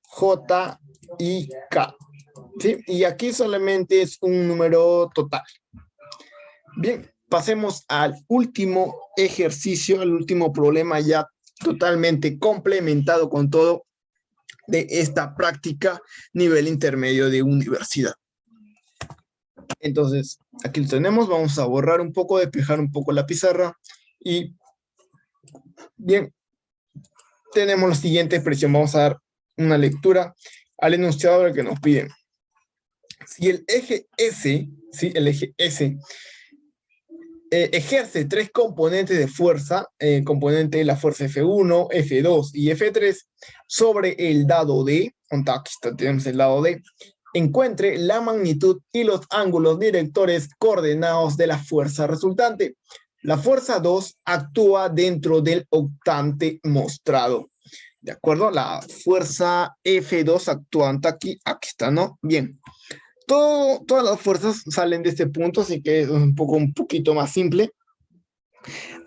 J y K. ¿Sí? Y aquí solamente es un número total. Bien, pasemos al último ejercicio, al último problema ya totalmente complementado con todo de esta práctica nivel intermedio de universidad. Entonces, aquí lo tenemos, vamos a borrar un poco, despejar un poco la pizarra y bien, tenemos la siguiente expresión, vamos a dar una lectura al enunciado que nos piden. Si el eje S, ¿sí? El eje S ejerce tres componentes de fuerza, componente de la fuerza F1, F2 y F3, sobre el dado D, aquí tenemos el lado D, encuentre la magnitud y los ángulos directores coordenados de la fuerza resultante. La fuerza 2 actúa dentro del octante mostrado. ¿De acuerdo? La fuerza F2 actuante aquí está, ¿no? Bien. Todas las fuerzas salen de este punto, así que es un poquito más simple.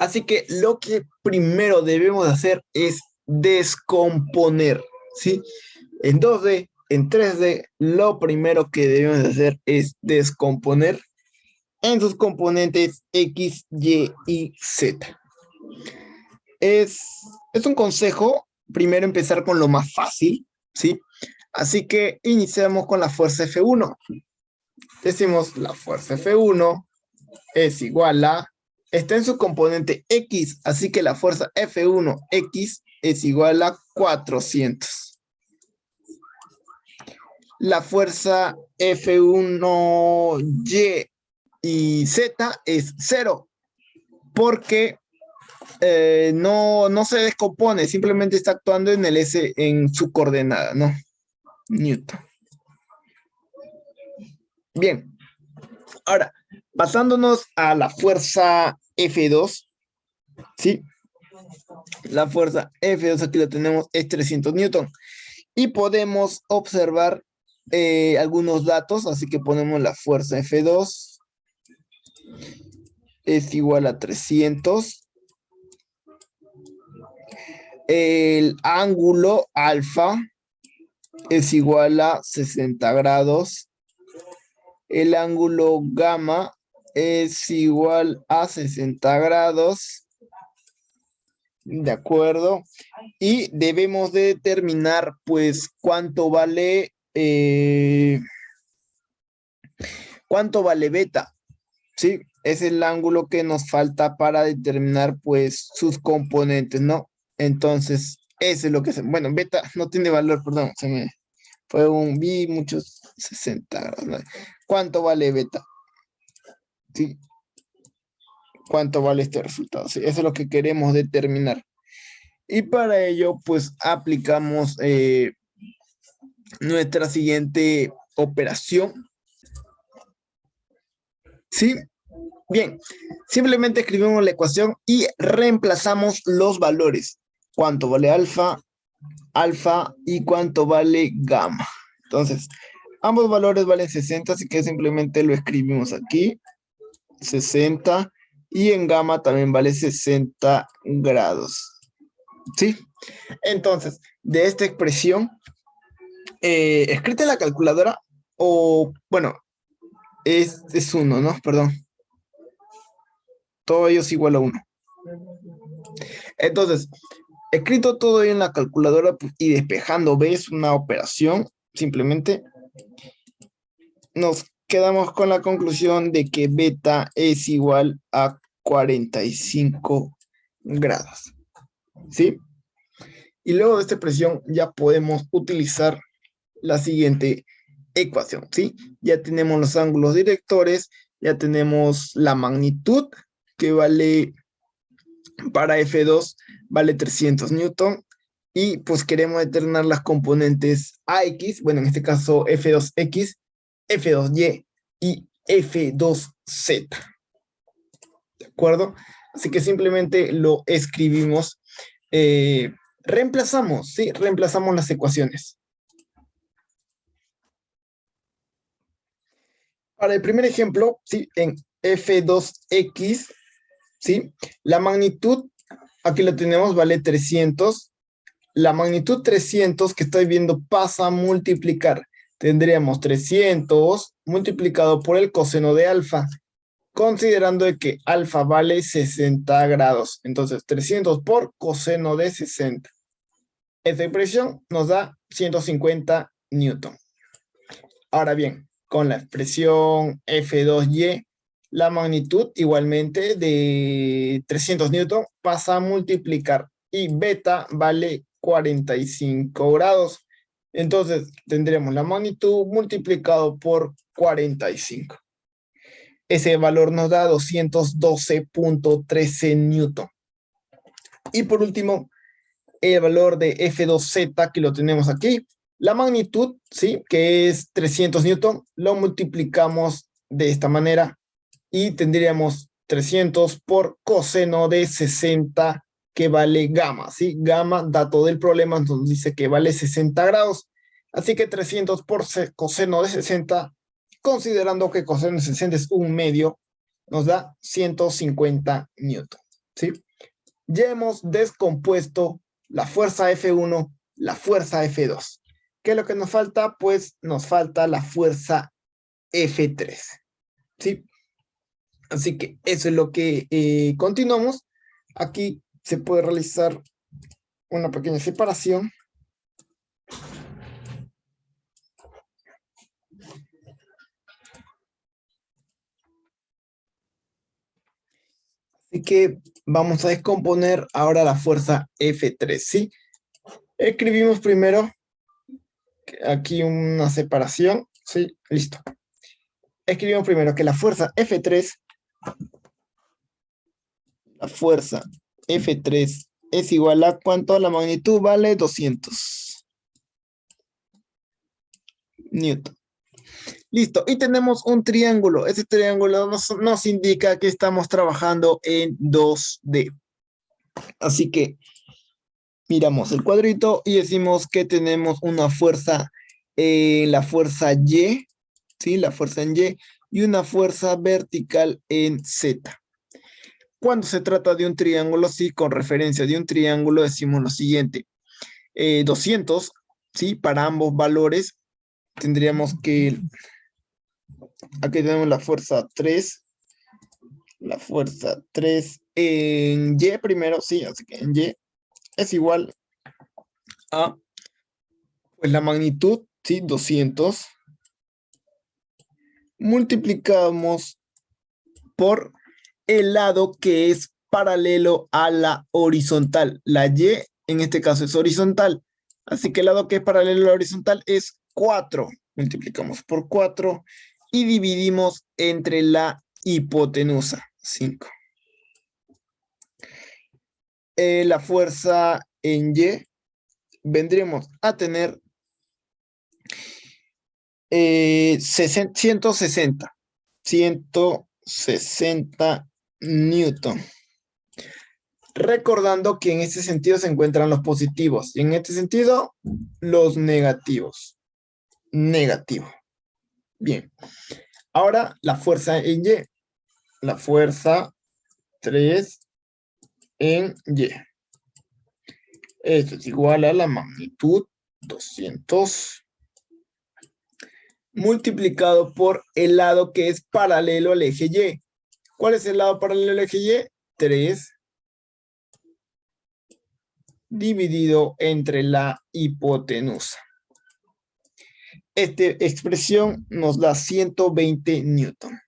Así que lo que primero debemos hacer es descomponer, ¿sí? En 2D, en 3D, lo primero que debemos hacer es descomponer en sus componentes X, Y y Z. Es un consejo, primero empezar con lo más fácil, ¿sí? Así que iniciamos con la fuerza F1. Decimos la fuerza F1 es igual a, está en su componente X, así que la fuerza F1X es igual a 400. La fuerza F1Y y Z es 0, porque no se descompone, simplemente está actuando en el S en su coordenada, ¿no? Newton. Bien, ahora, pasándonos a la fuerza F2, ¿sí? La fuerza F2 aquí la tenemos, es 300 Newton. Y podemos observar algunos datos, así que ponemos la fuerza F2 es igual a 300. El ángulo alfa es igual a 60 grados. El ángulo gamma es igual a 60 grados. De acuerdo. Y debemos de determinar, pues, cuánto vale beta. ¿Sí? Es el ángulo que nos falta para determinar, pues, sus componentes, ¿no? Entonces, eso es lo que se... Bueno, beta no tiene valor, perdón, se me fue vi muchos 60 grados, ¿no? ¿Cuánto vale beta? ¿Sí? ¿Cuánto vale este resultado? Sí, eso es lo que queremos determinar. Y para ello, pues, aplicamos nuestra siguiente operación. ¿Sí? Bien, simplemente escribimos la ecuación y reemplazamos los valores. ¿Cuánto vale alfa, alfa y cuánto vale gamma? Entonces, ambos valores valen 60, así que simplemente lo escribimos aquí, 60, y en gamma también vale 60 grados. ¿Sí? Entonces, de esta expresión, escrita en la calculadora, o bueno, es 1, ¿no? Perdón. Todo ello es igual a 1. Entonces, escrito todo ello en la calculadora y despejando B es una operación, simplemente nos quedamos con la conclusión de que beta es igual a 45 grados. ¿Sí? Y luego de esta expresión ya podemos utilizar la siguiente ecuación, ¿sí? Ya tenemos los ángulos directores, ya tenemos la magnitud que vale para F2 vale 300 newton y pues queremos determinar las componentes AX, bueno, en este caso F2X, F2Y y F2Z. ¿De acuerdo? Así que simplemente lo escribimos, reemplazamos, ¿sí? Reemplazamos las ecuaciones. Para el primer ejemplo, ¿sí? En F2X, ¿sí? La magnitud, aquí lo tenemos, vale 300. La magnitud 300 que estoy viendo pasa a multiplicar. Tendríamos 300 multiplicado por el coseno de alfa, considerando de que alfa vale 60 grados. Entonces, 300 por coseno de 60. Esta expresión nos da 150 newton. Ahora bien, con la expresión F2Y, la magnitud igualmente de 300 newton pasa a multiplicar y beta vale 45 grados. Entonces tendremos la magnitud multiplicado por 45. Ese valor nos da 212.13 newton. Y por último, el valor de F2Z que lo tenemos aquí. La magnitud, ¿sí? Que es 300 newton, lo multiplicamos de esta manera y tendríamos 300 por coseno de 60 que vale gamma, ¿sí? Gamma, dato del problema, nos dice que vale 60 grados. Así que 300 por coseno de 60, considerando que coseno de 60 es un medio, nos da 150 newton, ¿sí? Ya hemos descompuesto la fuerza F1, la fuerza F2. ¿Qué es lo que nos falta? Pues nos falta la fuerza F3. ¿Sí? Así que eso es lo que continuamos. Aquí se puede realizar una pequeña separación. Así que vamos a descomponer ahora la fuerza F3, ¿sí? Escribimos primero aquí una separación, ¿sí? Listo. Escribimos primero que la fuerza F3 es igual a ¿cuánto? La magnitud vale 200 newton. Listo, y tenemos un triángulo. Este triángulo nos indica que estamos trabajando en 2D. Así que miramos el cuadrito y decimos que tenemos una fuerza, la fuerza Y, ¿sí? La fuerza en y una fuerza vertical en Z. Cuando se trata de un triángulo, sí, con referencia de un triángulo, decimos lo siguiente. 200, ¿sí? Para ambos valores tendríamos que, aquí tenemos la fuerza 3 en Y primero, sí, así que en Y es igual a, pues la magnitud, ¿sí? 200, multiplicamos por el lado que es paralelo a la horizontal. La Y en este caso es horizontal, así que el lado que es paralelo a la horizontal es 4. Multiplicamos por 4 y dividimos entre la hipotenusa, 5. La fuerza en Y vendríamos a tener 160. 160 Newton. Recordando que en este sentido se encuentran los positivos y en este sentido los negativos. Negativo. Bien. Ahora la fuerza en Y. La fuerza 3 en Y. Esto es igual a la magnitud 200 multiplicado por el lado que es paralelo al eje Y. ¿Cuál es el lado paralelo al eje Y? 3 dividido entre la hipotenusa. Esta expresión nos da 120 Newton.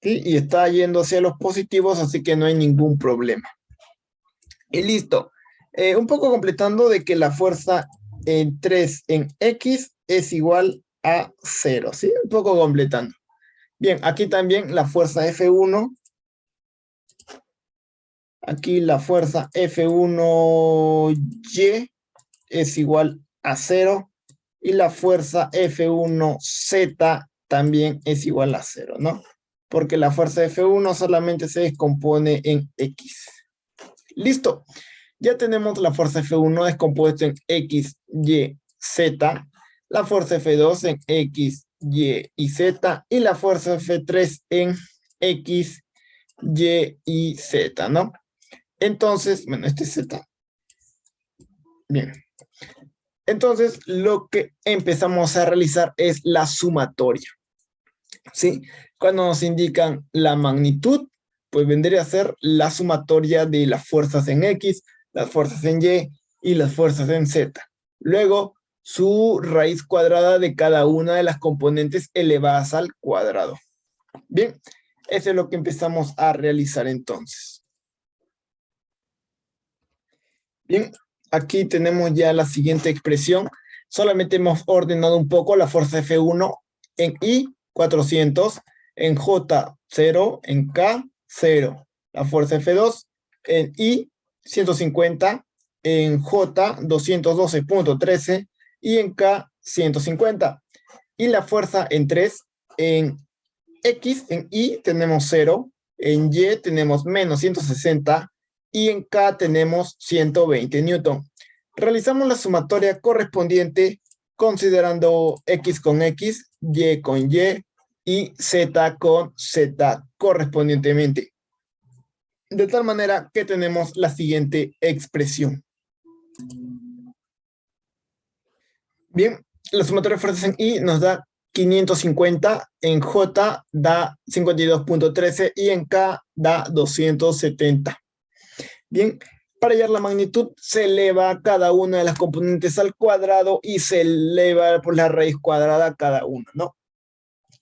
¿Sí? Y está yendo hacia los positivos, así que no hay ningún problema. Y listo. Un poco completando de que la fuerza en 3 en X es igual a 0. ¿Sí? Un poco completando. Bien, aquí también la fuerza F1. Aquí la fuerza F1Y es igual a 0. Y la fuerza F1Z también es igual a 0, ¿no? Porque la fuerza F1 solamente se descompone en X. Listo. Ya tenemos la fuerza F1 descompuesta en X, Y, Z. La fuerza F2 en X, Y y Z. Y la fuerza F3 en X, Y y Z, ¿no? Entonces, bueno, este es Z. Bien. Entonces, lo que empezamos a realizar es la sumatoria. ¿Sí? Cuando nos indican la magnitud, pues vendría a ser la sumatoria de las fuerzas en X, las fuerzas en Y y las fuerzas en Z. Luego, su raíz cuadrada de cada una de las componentes elevadas al cuadrado. Bien, eso es lo que empezamos a realizar entonces. Bien, aquí tenemos ya la siguiente expresión. Solamente hemos ordenado un poco la fuerza F1 en I, 400, en J, 0, en K, 0. La fuerza F2 en I, 150, en J, 212.13 y en K, 150. Y la fuerza en 3, en X, en Y tenemos 0, en Y tenemos menos 160 y en K tenemos 120 Newton. Realizamos la sumatoria correspondiente considerando X con X, Y con y Z con Z correspondientemente. De tal manera que tenemos la siguiente expresión. Bien, la sumatoria de fuerzas en I nos da 550, en J da 52.13 y en K da 270. Bien, para hallar la magnitud se eleva cada una de las componentes al cuadrado y se eleva por la raíz cuadrada cada una, ¿no?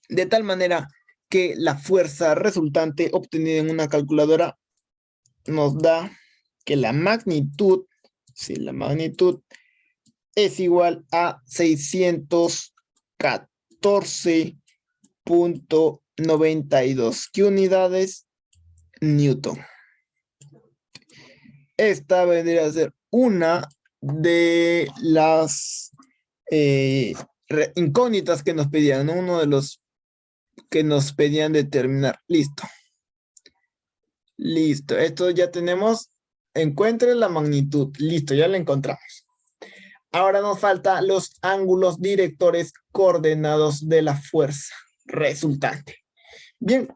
De tal manera que la fuerza resultante obtenida en una calculadora nos da que la magnitud, sí, la magnitud es igual a 614.92. ¿Qué unidades? Newton. Esta vendría a ser una de las incógnitas que nos pedían, ¿no? Uno de los que nos pedían determinar. Listo. Listo. Esto ya tenemos. Encuentre la magnitud. Listo, ya la encontramos. Ahora nos falta los ángulos directores coordenados de la fuerza resultante. Bien,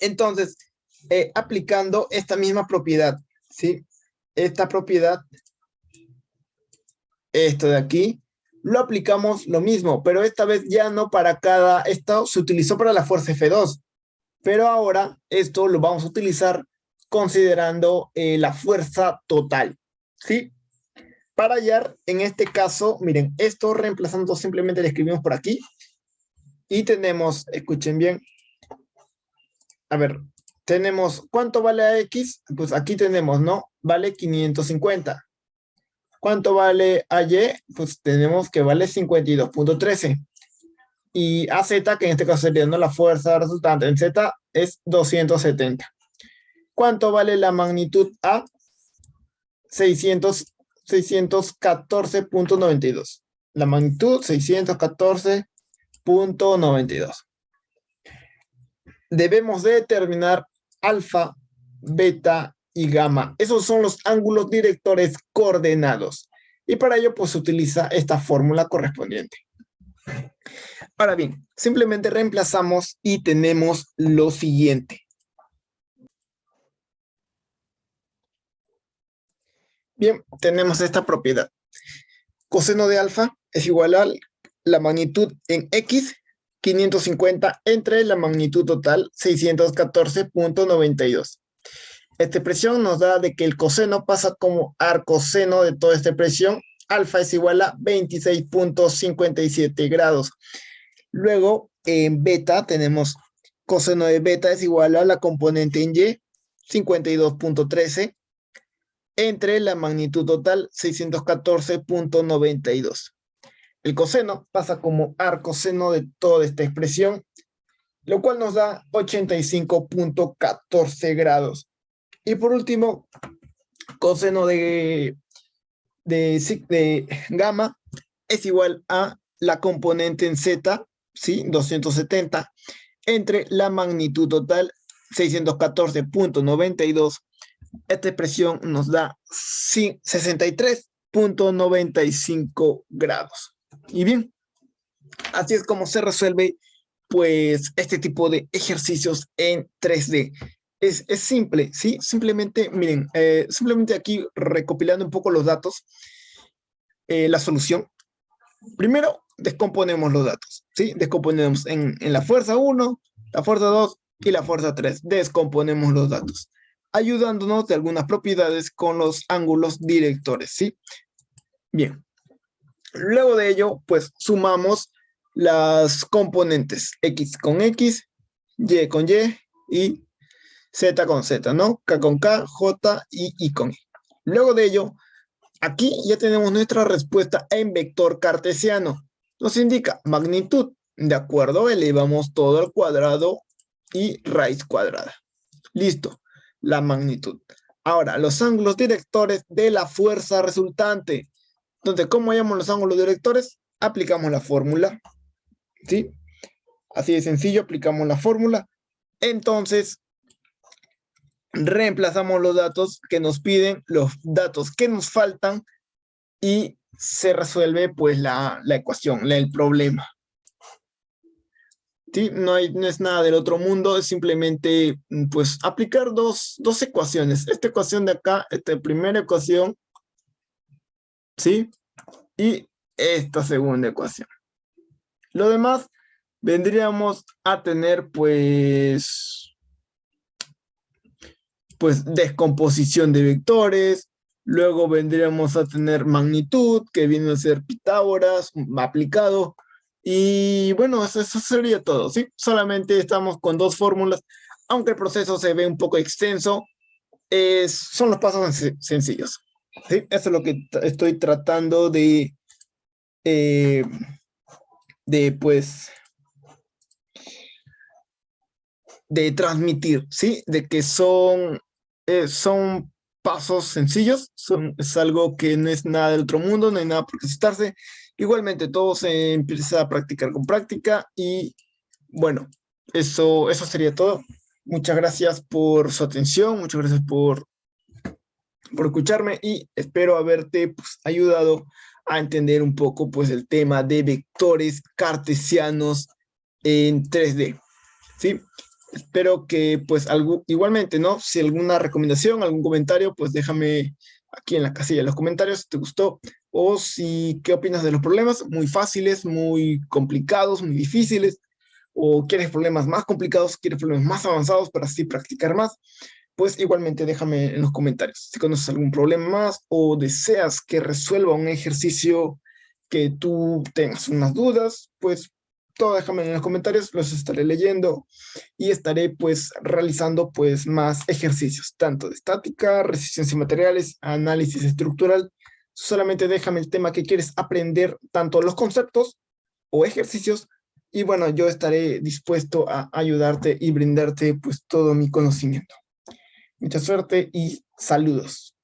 entonces, aplicando esta misma propiedad, ¿sí? Esta propiedad, esto de aquí, lo aplicamos lo mismo, pero esta vez ya no para cada, esto se utilizó para la fuerza F2, pero ahora esto lo vamos a utilizar considerando la fuerza total, ¿sí? Para hallar, en este caso, miren, esto reemplazando simplemente le escribimos por aquí. Y tenemos, escuchen bien. A ver, tenemos, ¿cuánto vale a X? Pues aquí tenemos, ¿no? Vale 550. ¿Cuánto vale a Y? Pues tenemos que vale 52.13. Y a Z, que en este caso sería, ¿no?, la fuerza resultante en Z, es 270. ¿Cuánto vale la magnitud A? 614.92. La magnitud 614.92. Debemos determinar alfa, beta y gamma. Esos son los ángulos directores coordenados. Y para ello, pues, se utiliza esta fórmula correspondiente. Ahora bien, simplemente reemplazamos y tenemos lo siguiente. Bien, tenemos esta propiedad. Coseno de alfa es igual a la magnitud en X, 550, entre la magnitud total, 614.92. Esta expresión nos da de que el coseno pasa como arcoseno de toda esta expresión. Alfa es igual a 26.57 grados. Luego, en beta tenemos coseno de beta es igual a la componente en Y, 52.13, entre la magnitud total, 614.92. El coseno pasa como arcoseno de toda esta expresión, lo cual nos da 85.14 grados. Y por último, coseno de gamma es igual a la componente en Z, ¿sí? 270, entre la magnitud total, 614.92. Esta expresión nos da 63.95 grados. Y bien, así es como se resuelve, pues, este tipo de ejercicios en 3D. Es simple, ¿sí? Simplemente, miren, simplemente aquí recopilando un poco los datos, la solución. Primero, descomponemos los datos, ¿sí? Descomponemos en la fuerza 1, la fuerza 2 y la fuerza 3. Descomponemos los datos, ayudándonos de algunas propiedades con los ángulos directores, ¿sí? Bien. Luego de ello, pues, sumamos las componentes X con X, Y con y Z con Z, ¿no? K con K, J y I con I. Luego de ello, aquí ya tenemos nuestra respuesta en vector cartesiano. Nos indica magnitud. De acuerdo, elevamos todo al cuadrado y raíz cuadrada. Listo, la magnitud. Ahora, los ángulos directores de la fuerza resultante. Entonces, ¿cómo hallamos los ángulos directores? Aplicamos la fórmula, ¿sí? Así de sencillo, aplicamos la fórmula. Entonces, reemplazamos los datos que nos piden, los datos que nos faltan, y se resuelve, pues, la ecuación, el problema. ¿Sí? No es nada del otro mundo, es simplemente, pues, aplicar dos ecuaciones. Esta ecuación de acá, esta primera ecuación, ¿sí? Y esta segunda ecuación. Lo demás, vendríamos a tener, pues, descomposición de vectores. Luego vendríamos a tener magnitud, que viene a ser Pitágoras aplicado. Y bueno, eso sería todo, ¿sí? Solamente estamos con dos fórmulas, aunque el proceso se ve un poco extenso, son los pasos sencillos, ¿sí? Eso es lo que estoy tratando pues, de transmitir, ¿sí? De que son pasos sencillos, es algo que no es nada del otro mundo, no hay nada por qué asustarse. Igualmente, todo se empieza a practicar con práctica y, bueno, eso sería todo. Muchas gracias por su atención, muchas gracias por escucharme y espero haberte, pues, ayudado a entender un poco, pues, el tema de vectores cartesianos en 3D, ¿sí? Espero que, pues, igualmente, ¿no? Si alguna recomendación, algún comentario, pues déjame aquí en la casilla de los comentarios si te gustó, o si, ¿qué opinas de los problemas? Muy fáciles, muy complicados, muy difíciles, o quieres problemas más complicados, quieres problemas más avanzados para así practicar más, pues igualmente déjame en los comentarios. Si conoces algún problema más o deseas que resuelva un ejercicio que tú tengas unas dudas, pues todo déjame en los comentarios, los estaré leyendo y estaré, pues, realizando, pues, más ejercicios, tanto de estática, resistencia de materiales, análisis estructural. Solamente déjame el tema que quieres aprender, tanto los conceptos o ejercicios, y bueno, yo estaré dispuesto a ayudarte y brindarte, pues, todo mi conocimiento. Mucha suerte y saludos.